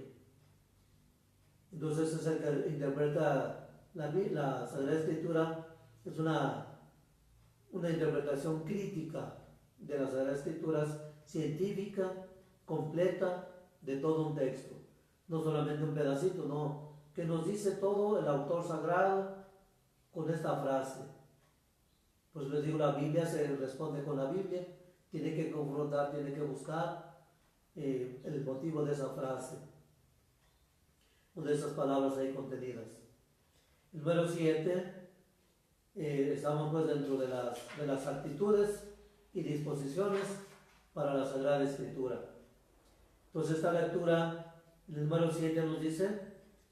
Entonces es el que interpreta la Sagrada Escritura, es una interpretación crítica de las Sagradas Escrituras, científica, completa, de todo un texto, no solamente un pedacito, no, que nos dice todo el autor sagrado con esta frase. Pues les digo, la Biblia se responde con la Biblia, tiene que confrontar, tiene que buscar el motivo de esa frase, o de esas palabras ahí contenidas. El número 7, estamos pues dentro de las actitudes y disposiciones para la Sagrada Escritura. Entonces esta lectura, el número 7 nos dice,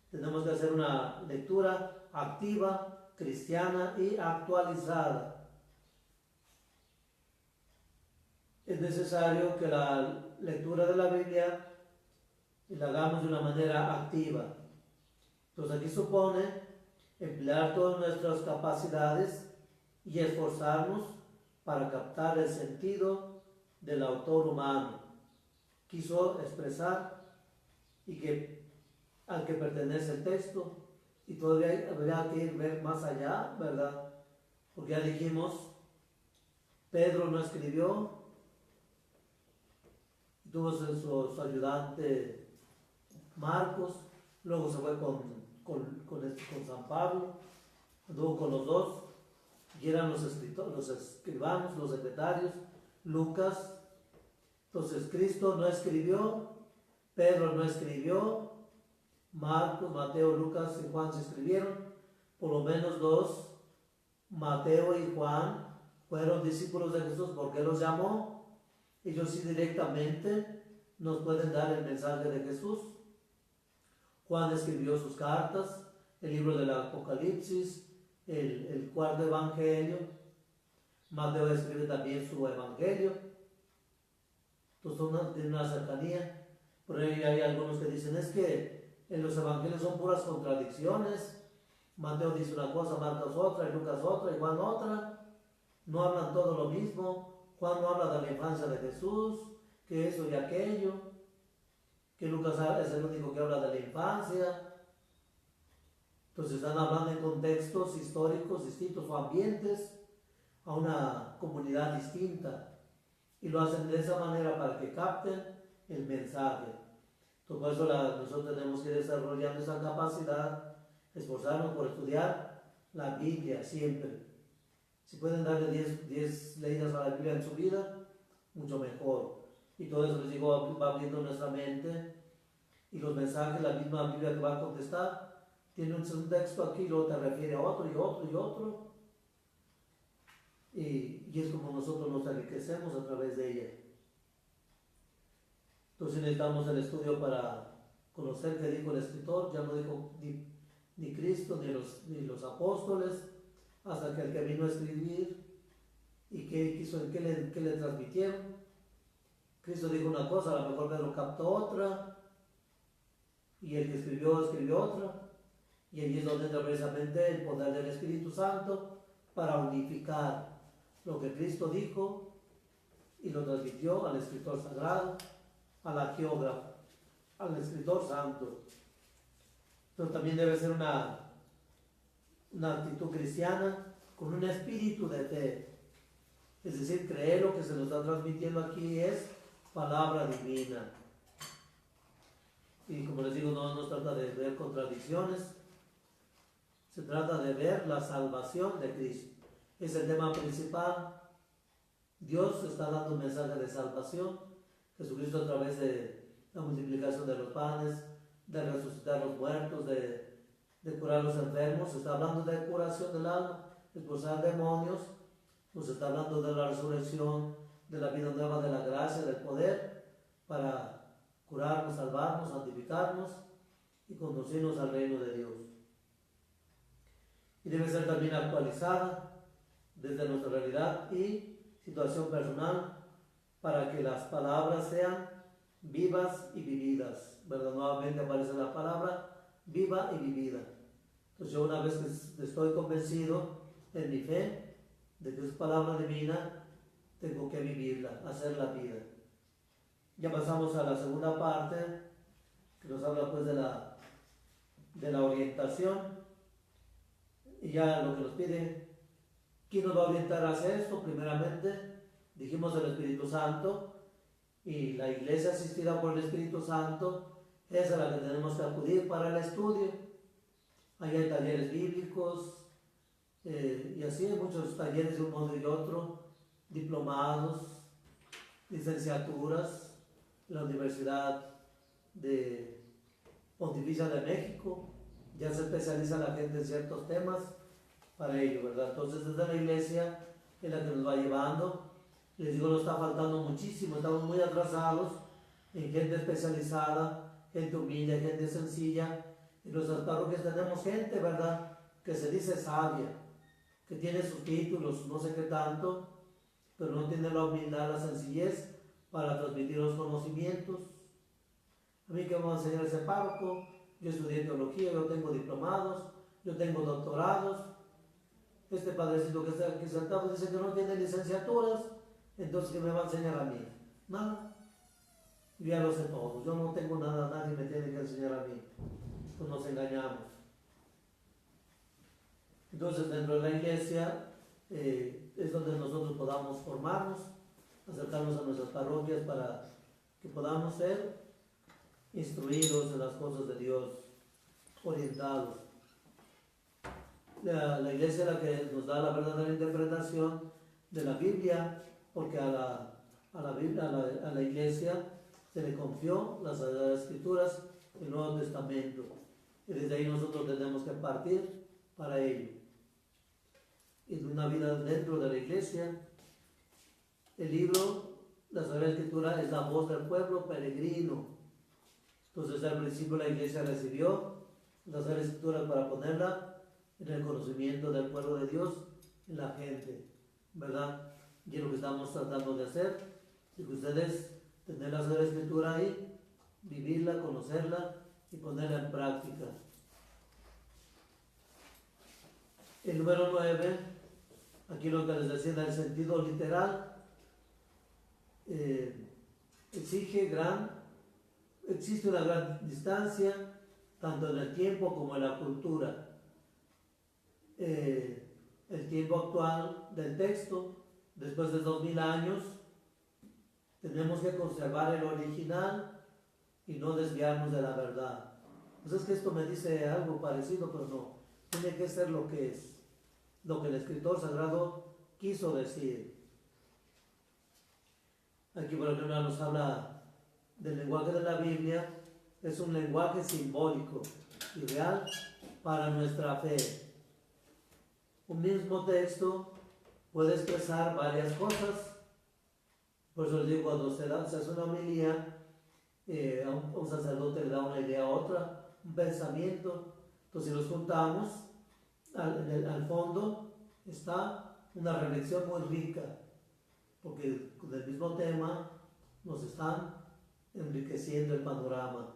tenemos que hacer una lectura activa, cristiana y actualizada. Es necesario que la lectura de la Biblia la hagamos de una manera activa. Entonces aquí supone emplear todas nuestras capacidades y esforzarnos para captar el sentido del autor humano. Quiso expresar y al que pertenece el texto, y todavía habría que ver más allá, ¿verdad? Porque ya dijimos, Pedro no escribió, tuvo su ayudante Marcos, luego se fue con San Pablo, anduvo con los dos, y eran los escribanos, los secretarios, Lucas. Entonces Cristo no escribió, Pedro no escribió, Marcos, Mateo, Lucas y Juan se escribieron, por lo menos dos, Mateo y Juan, fueron discípulos de Jesús porque los llamó. Ellos sí directamente nos pueden dar el mensaje de Jesús. Juan escribió sus cartas, el libro del Apocalipsis, el cuarto evangelio. Mateo escribe también su evangelio. Entonces tienen una cercanía. Por ahí hay algunos que dicen, es que en los evangelios son puras contradicciones. Mateo dice una cosa, Marcos otra, y Lucas otra, y Juan otra. No hablan todo lo mismo. Juan no habla de la infancia de Jesús, que eso y aquello. Que Lucas es el único que habla de la infancia. Entonces están hablando en contextos históricos distintos o ambientes a una comunidad distinta. Y lo hacen de esa manera para que capten el mensaje. Entonces por eso nosotros tenemos que ir desarrollando esa capacidad, esforzarnos por estudiar la Biblia siempre. Si pueden darle 10 leídas a la Biblia en su vida, mucho mejor. Y todo eso, les digo, va abriendo nuestra mente. Y los mensajes, la misma Biblia que va a contestar, tiene un texto aquí y luego te refiere a otro y otro y otro. Y es como nosotros nos enriquecemos a través de ella. Entonces necesitamos el estudio para conocer qué dijo el escritor. Ya no dijo ni Cristo ni los apóstoles, hasta que el que vino a escribir y qué quiso, qué le transmitieron. Cristo dijo una cosa, a lo mejor Pedro captó otra, y el que escribió otra. Y allí es donde entra precisamente el poder del Espíritu Santo para unificar lo que Cristo dijo y lo transmitió al escritor sagrado, al agiógrafo, al escritor santo. Pero también debe ser una actitud cristiana con un espíritu de fe. Es decir, creer lo que se nos está transmitiendo aquí es palabra divina. Y como les digo, no nos trata de ver contradicciones, se trata de ver la salvación de Cristo. Es el tema principal. Dios está dando un mensaje de salvación. Jesucristo, a través de la multiplicación de los panes, de resucitar los muertos, de curar los enfermos, está hablando de curación del alma, expulsar demonios, nos está hablando de la resurrección, de la vida nueva, de la gracia, del poder, para curarnos, salvarnos, santificarnos y conducirnos al reino de Dios. Y debe ser también actualizada desde nuestra realidad y situación personal para que las palabras sean vivas y vividas, ¿verdad? Nuevamente aparece la palabra viva y vivida. Entonces yo, una vez que estoy convencido en mi fe de que es palabra divina, tengo que vivirla, hacer la vida. Ya pasamos a la segunda parte, que nos habla pues de la orientación. Y ya lo que nos pide, ¿quién nos va a orientar hacia esto? Primeramente, dijimos el Espíritu Santo, y la iglesia asistida por el Espíritu Santo es a la que tenemos que acudir para el estudio. Ahí hay talleres bíblicos, y así hay muchos talleres de un modo y otro, diplomados, licenciaturas, la Universidad de Pontificia de México, ya se especializa la gente en ciertos temas para ello, ¿verdad? Entonces desde la iglesia es la que nos va llevando. Les digo, nos está faltando muchísimo, estamos muy atrasados en gente especializada, gente humilde, gente sencilla. En nuestras parroquias tenemos gente, ¿verdad?, que se dice sabia, que tiene sus títulos, no sé qué tanto, pero no tiene la humildad, la sencillez para transmitir los conocimientos. A mí, que me va a enseñar ese párroco, yo estudié teología, yo tengo diplomados, yo tengo doctorados. Este padrecito que está aquí sentado dice que no tiene licenciaturas, entonces ¿qué me va a enseñar a mí? Nada. Yo ya lo sé todo, yo no tengo nada, nadie me tiene que enseñar a mí. Pues nos engañamos. Entonces dentro de la iglesia es donde nosotros podamos formarnos, acercarnos a nuestras parroquias para que podamos ser instruidos en las cosas de Dios, orientados. La iglesia es la que nos da la verdadera interpretación de la Biblia, porque a la iglesia se le confió las Sagradas Escrituras, el Nuevo Testamento, y desde ahí nosotros tenemos que partir para ello. En una vida dentro de la iglesia, el libro, la Sagrada Escritura, es la voz del pueblo peregrino. Entonces al principio la iglesia recibió las Sagradas Escrituras para ponerla en el conocimiento del pueblo de Dios, en la gente, ¿verdad? Y es lo que estamos tratando de hacer, de que ustedes tener la Sagrada Escritura ahí, vivirla, conocerla y ponerla en práctica. El número 9, aquí lo que les decía en el sentido literal, existe una gran distancia, tanto en el tiempo como en la cultura. El tiempo actual del texto, después de 2000 años, tenemos que conservar el original y no desviarnos de la verdad. Pues es que esto me dice algo parecido, pero no. Tiene que ser lo que es, lo que el escritor sagrado quiso decir. Aquí, por ejemplo, nos habla del lenguaje de la Biblia. Es un lenguaje simbólico y real para nuestra fe. Un mismo texto puede expresar varias cosas. Por eso les digo, cuando se hace una homilía, a un sacerdote le da una idea a otra, un pensamiento. Entonces, si los juntamos, al fondo está una reflexión muy rica, porque con el mismo tema nos están enriqueciendo el panorama.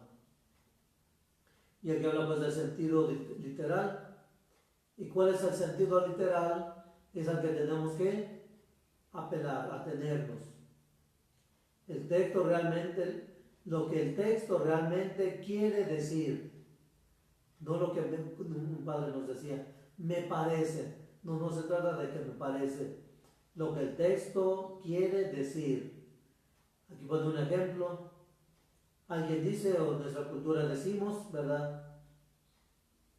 Y aquí habla pues del sentido literal. ¿Y cuál es el sentido literal? Es al que tenemos que apelar, atenernos. El texto realmente, lo que el texto realmente quiere decir, no lo que un padre nos decía, me parece. No se trata de que me parece. Lo que el texto quiere decir. Aquí pone un ejemplo. Alguien dice, o en nuestra cultura decimos, ¿verdad?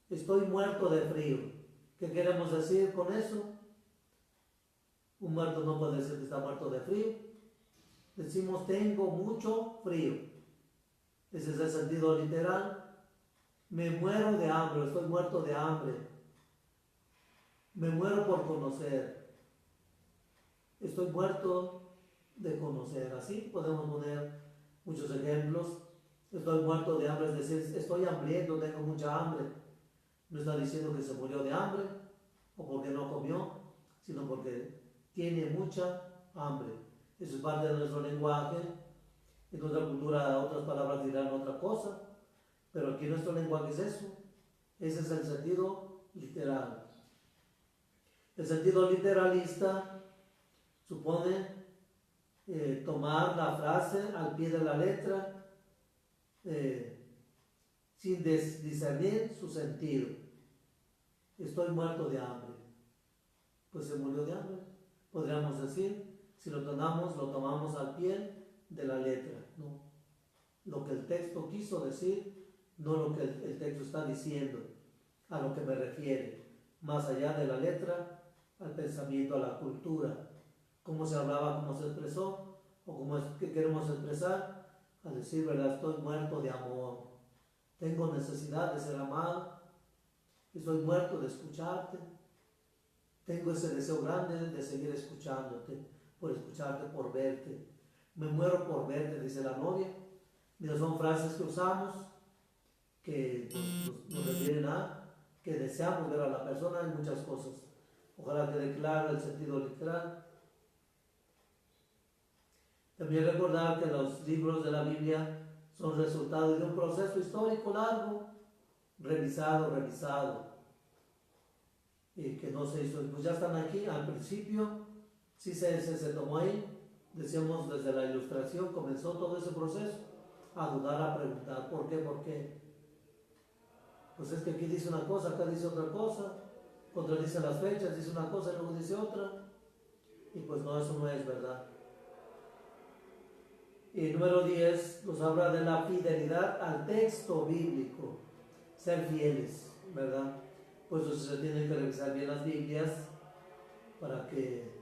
Estoy muerto de frío. ¿Qué queremos decir con eso? Un muerto no puede decir que está muerto de frío. Decimos, tengo mucho frío. Ese es el sentido literal. Me muero de hambre, estoy muerto de hambre. Me muero por conocer. Estoy muerto de conocer. Así podemos poner muchos ejemplos. Estoy muerto de hambre, es decir, estoy hambriento, tengo mucha hambre. No está diciendo que se murió de hambre o porque no comió, sino porque tiene mucha hambre. Eso es parte de nuestro lenguaje. En otra cultura otras palabras dirán otra cosa, pero aquí nuestro lenguaje es eso. Ese es el sentido literal. El sentido literalista supone tomar la frase al pie de la letra sin discernir su sentido. Estoy muerto de hambre. Pues se murió de hambre. Podríamos decir, si lo tomamos al pie de la letra, ¿no? Lo que el texto quiso decir, no lo que el texto está diciendo, a lo que me refiere, más allá de la letra, al pensamiento, a la cultura, cómo se hablaba, cómo se expresó, o cómo es que queremos expresar, al decir, ¿verdad? Estoy muerto de amor, tengo necesidad de ser amado, estoy muerto de escucharte, tengo ese deseo grande de seguir escuchándote, por verte. Me muero por verte, dice la novia. Mira, son frases que usamos que nos refieren a que deseamos ver a la persona en muchas cosas. Ojalá quede claro el sentido literal. También recordar que los libros de la Biblia son resultado de un proceso histórico largo, revisado. Y que no se hizo, pues ya están aquí, al principio sí se tomó ahí, decíamos desde la Ilustración comenzó todo ese proceso, a dudar, a preguntar, ¿por qué? Pues es que aquí dice una cosa, acá dice otra cosa, contradice las fechas, dice una cosa y luego dice otra, y pues no, eso no es verdad. Y número 10 nos habla de la fidelidad al texto bíblico, ser fieles, ¿verdad? Pues se tienen que revisar bien las Biblias para que,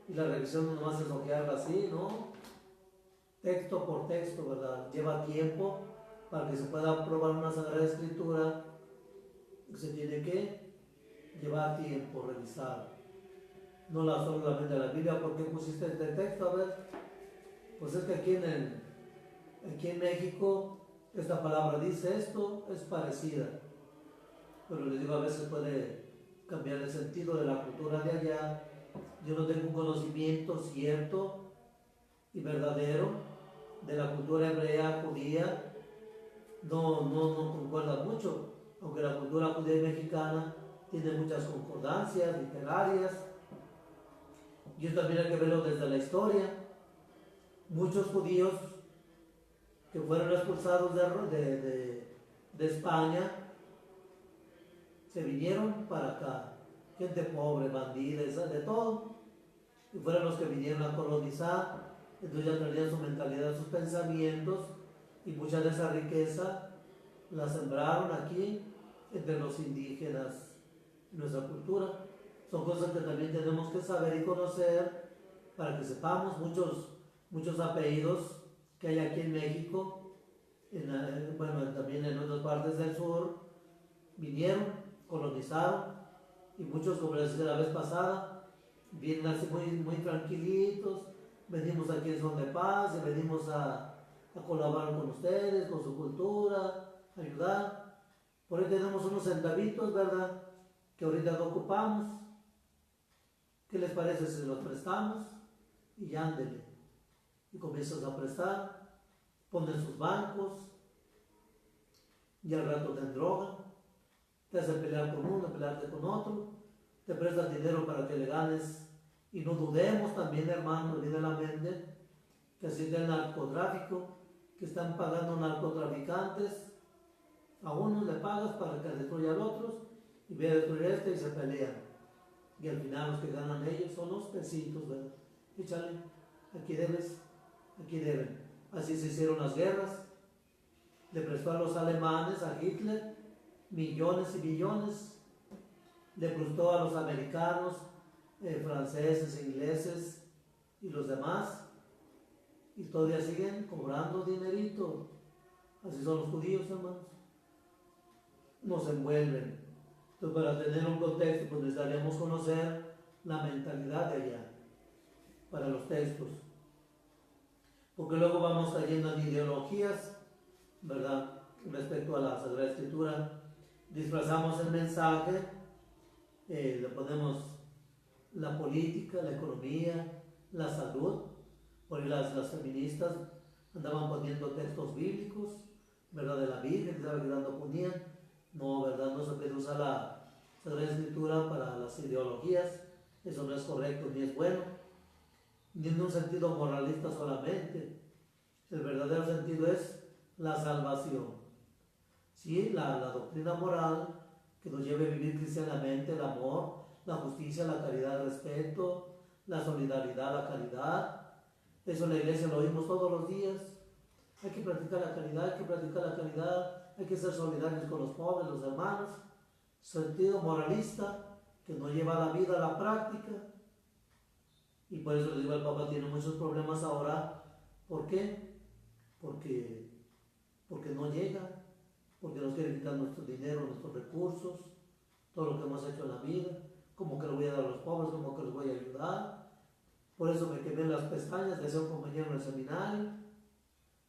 y la revisión no nomás es ojearla así, ¿no? Texto por texto, ¿verdad? Lleva tiempo para que se pueda probar una Sagrada Escritura, se tiene que llevar tiempo, revisar. No solamente la Biblia, ¿por qué pusiste este texto? A ver, pues es que aquí en México esta palabra dice esto, es parecida, pero les digo, a veces puede cambiar el sentido de la cultura de allá. Yo no tengo un conocimiento cierto y verdadero de la cultura hebrea, judía, no concuerda mucho, aunque la cultura judía y mexicana tiene muchas concordancias literarias, y esto también hay que verlo desde la historia. Muchos judíos que fueron expulsados de España se vinieron para acá, gente pobre, bandida, de todo, y fueron los que vinieron a colonizar. Entonces ya traían su mentalidad, sus pensamientos, y mucha de esa riqueza la sembraron aquí entre los indígenas, en nuestra cultura. Son cosas que también tenemos que saber y conocer para que sepamos muchos apellidos que hay aquí en México, bueno, también en otras partes del sur, vinieron, colonizaron, y muchos, como les decía la vez pasada, vienen así muy tranquilitos, venimos aquí en son de paz y venimos a colaborar con ustedes, con su cultura, ayudar. Por ahí tenemos unos centavitos, ¿verdad?, que ahorita no ocupamos. ¿Qué les parece si los prestamos? Y ándele. Y comienzas a prestar, ponen sus bancos, y al rato te drogan, te hacen pelear con uno, pelearte con otro, te prestan dinero para que le ganes. Y no dudemos también, hermano, me viene a la mente que así del narcotráfico, que están pagando narcotraficantes, a unos le pagas para que destruya a otros, y ve a destruir este y se pelean. Y al final los que ganan ellos son los pesitos, ¿verdad? Échale, aquí debes, aquí deben. Así se hicieron las guerras. Le prestó a los alemanes, a Hitler, millones y billones. Le prestó a los americanos, franceses, ingleses y los demás. Y todavía siguen cobrando dinerito. Así son los judíos, hermanos. Nos envuelven. Entonces, para tener un contexto, pues necesitaríamos conocer la mentalidad de allá, para los textos. Porque luego vamos cayendo en ideologías, ¿verdad?, respecto a la Sagrada Escritura. Disfrazamos el mensaje, le ponemos la política, la economía, la salud. Por ahí las feministas andaban poniendo textos bíblicos, ¿verdad?, de la Virgen, ¿sabe que tanto ponían? No, ¿verdad? No se puede usar la Sagrada Escritura para las ideologías. Eso no es correcto ni es bueno, ni en un sentido moralista solamente. El verdadero sentido es la salvación. Sí, la doctrina moral que nos lleve a vivir cristianamente, el amor, la justicia, la caridad, el respeto, la solidaridad, la caridad. Eso en la iglesia lo oímos todos los días. Hay que practicar la caridad, hay que practicar la caridad, hay que ser solidarios con los pobres, los hermanos. Sentido moralista que no lleva la vida a la práctica. Y por eso les digo, el Papa tiene muchos problemas ahora. ¿Por qué? Porque no llega, porque nos quiere quitar nuestro dinero, nuestros recursos, todo lo que hemos hecho en la vida, como que lo voy a dar a los pobres, como que los voy a ayudar. Por eso me quemé las pestañas, decía un compañero en el seminario,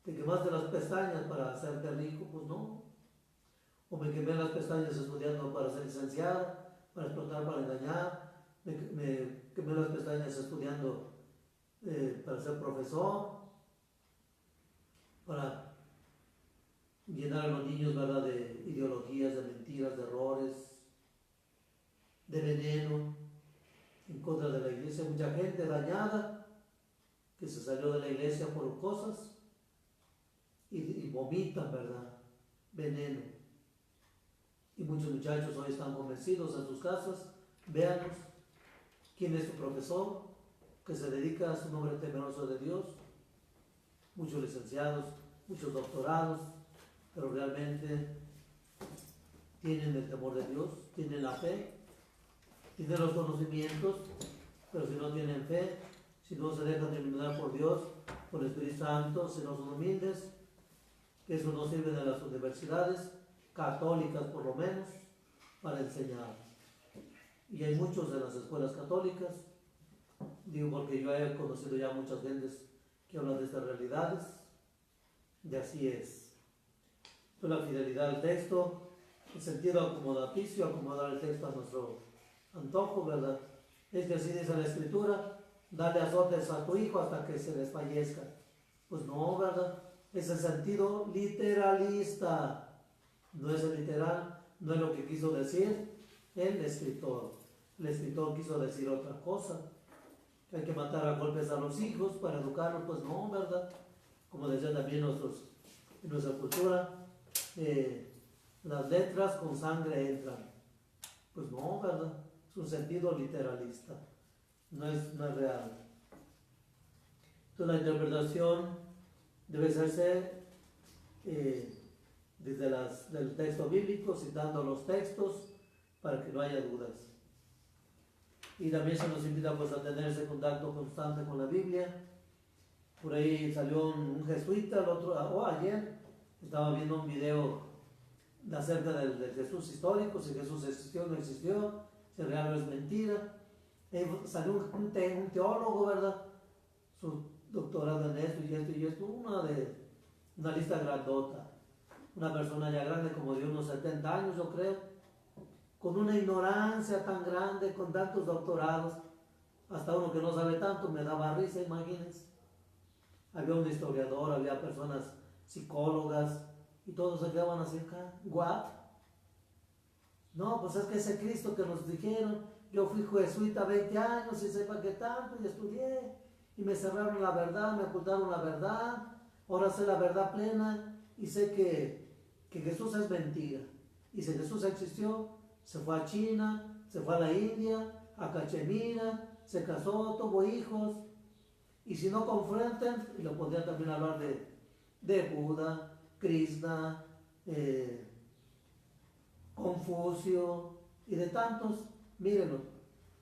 te quemaste las pestañas para hacerte rico, pues no. O me quemé las pestañas estudiando para ser licenciado, para explotar, para engañar. Me quemé las pestañas estudiando para ser profesor, para llenar a los niños, ¿verdad?, de ideologías, de mentiras, de errores, de veneno en contra de la iglesia. Mucha gente dañada que se salió de la iglesia por cosas y vomitan, ¿verdad?, veneno. Y muchos muchachos hoy están convencidos en sus casas. Véanos quién es su profesor, que se dedica a su nombre temeroso de Dios. muchos licenciados, muchos doctorados, pero realmente tienen el temor de Dios, tienen la fe, tienen los conocimientos, pero si no tienen fe, si no se dejan iluminar por Dios, por el Espíritu Santo, si no son humildes, eso no sirve de las universidades católicas por lo menos para enseñar. Y hay muchos en las escuelas católicas, digo porque yo he conocido ya muchas gentes que hablan de estas realidades, y así es. Entonces la fidelidad al texto, el sentido acomodaticio, acomodar el texto a nuestro antojo, ¿verdad? Es que así dice la Escritura, dale azotes a tu hijo hasta que se desfallezca. Pues no, ¿verdad? Es el sentido literalista, no es el literal, no es lo que quiso decir el escritor. El escritor quiso decir otra cosa, que hay que matar a golpes a los hijos para educarlos, pues no, ¿verdad? Como decía también en nuestra cultura, las letras con sangre entran. Pues no, ¿verdad? Es un sentido literalista, no es real. Entonces la interpretación debe hacerse desde del texto bíblico, citando los textos para que no haya dudas. Y también se nos invita pues a tener ese contacto constante con la Biblia. Por ahí salió un jesuita ayer estaba viendo un video acerca del Jesús histórico, si Jesús existió o no existió, si real o es mentira. Salió un teólogo, ¿verdad? Su doctorado en esto y esto, una lista grandota. Una persona ya grande, como de unos 70 años, yo creo, con una ignorancia tan grande, con tantos doctorados, hasta uno que no sabe tanto, me daba risa, imagínense. Había un historiador, había personas psicólogas, y todos se quedaban así acá, ¿what? No, pues es que ese Cristo que nos dijeron, yo fui jesuita 20 años y sepa qué tanto, y estudié, y me cerraron la verdad, me ocultaron la verdad, ahora sé la verdad plena, y sé que Jesús es mentira. Y si Jesús existió, se fue a China, se fue a la India, a Cachemira, se casó, tuvo hijos, y si no confrontan, y lo podrían también hablar de Buda, Krishna, Confucio, y de tantos, mírenlo,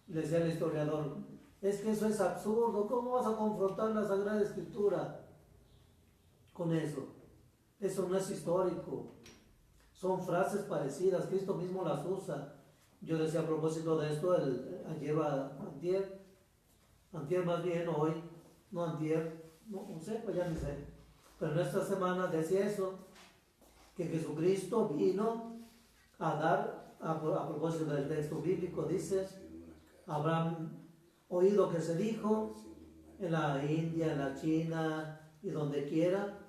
le decía el historiador, es que eso es absurdo, ¿cómo vas a confrontar la Sagrada Escritura con eso? Eso no es histórico, son frases parecidas, Cristo mismo las usa. Yo decía a propósito de esto, antier más bien, hoy, no antier, no sé, pues ya ni sé, pero en esta semana decía eso, que Jesucristo vino a dar, a propósito del texto bíblico, dice, habrán oído que se dijo en la India, en la China y donde quiera,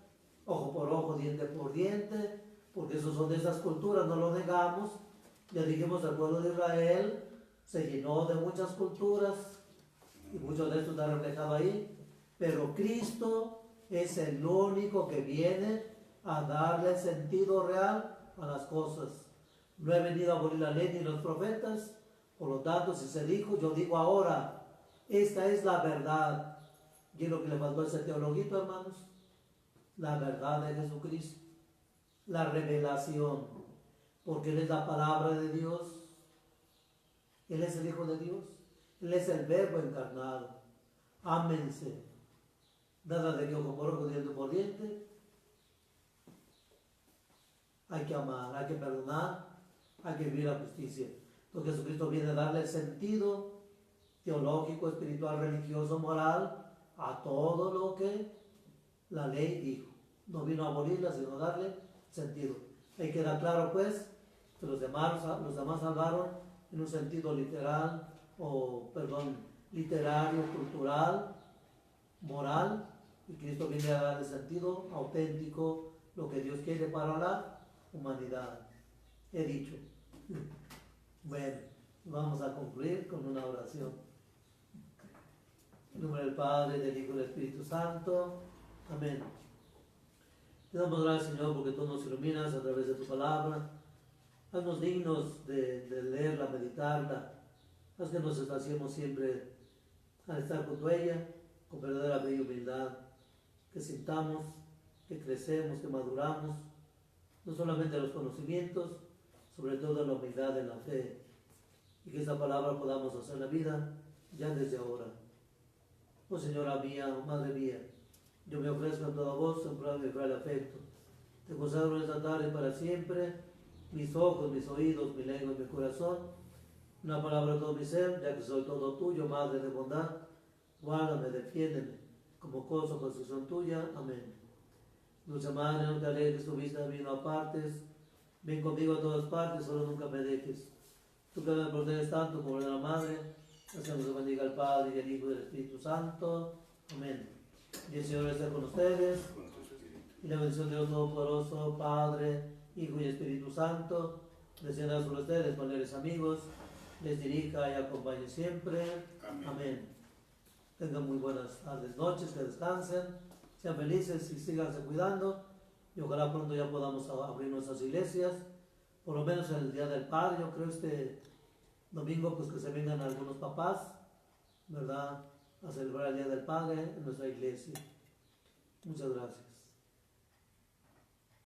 ojo por ojo, diente por diente, porque esos son de esas culturas, no lo negamos. Ya dijimos, el pueblo de Israel se llenó de muchas culturas y muchos de estos están reflejados ahí, pero Cristo es el único que viene a darle sentido real a las cosas. No he venido a abolir la ley ni los profetas, por lo tanto, si se dijo, yo digo ahora, esta es la verdad. Y es lo que le faltó a ese teologito, hermanos, la verdad de Jesucristo, la revelación, porque Él es la palabra de Dios, Él es el Hijo de Dios, Él es el Verbo encarnado. Ámense. Nada de que ojo por ojo, diente por diente. Hay que amar, hay que perdonar, hay que vivir la justicia. Entonces Jesucristo viene a darle sentido teológico, espiritual, religioso, moral a todo lo que la ley dijo. No vino a abolirla, sino a darle sentido. Ahí queda claro pues que los demás hablaron en un sentido literario, cultural, moral, y Cristo viene a darle sentido auténtico, lo que Dios quiere para la humanidad. He dicho. Bueno, vamos a concluir con una oración. En nombre del Padre, del Hijo y del Espíritu Santo. Amén. Te damos gracias, Señor, porque tú nos iluminas a través de tu palabra. Haznos dignos de leerla, meditarla. Haz que nos saciemos siempre al estar junto a ella, con verdadera fe y humildad. que sintamos, que crecemos, que maduramos, no solamente en los conocimientos, sobre todo en la humildad, en la fe, y que esta palabra podamos hacer la vida ya desde ahora. Oh Señora mía, oh Madre mía, yo me ofrezco a toda vos en prueba de mi fray afecto. Te consagro esta tarde para siempre, mis ojos, mis oídos, mi lengua y mi corazón, una palabra de todo mi ser, ya que soy todo tuyo, Madre de bondad, guárdame, defiéndeme, como cosa o construcción tuya. Amén. Dulce Madre, no te alejes, tu vista vino a partes, ven conmigo a todas partes, solo nunca me dejes. Tú que me proteges tanto como la Madre, hacemos que bendiga al Padre y al Hijo y al Espíritu Santo. Amén. Y el Señor esté con ustedes, y la bendición de Dios Todopoderoso, Padre, Hijo y Espíritu Santo, descienda sobre ustedes, familiares, amigos, les dirija y acompañe siempre. Amén. Tengan muy buenas tardes, noches, que descansen, sean felices y síganse cuidando. Y ojalá pronto ya podamos abrir nuestras iglesias, por lo menos en el Día del Padre. Yo creo este domingo pues que se vengan algunos papás, ¿verdad?, a celebrar el Día del Padre en nuestra iglesia. Muchas gracias.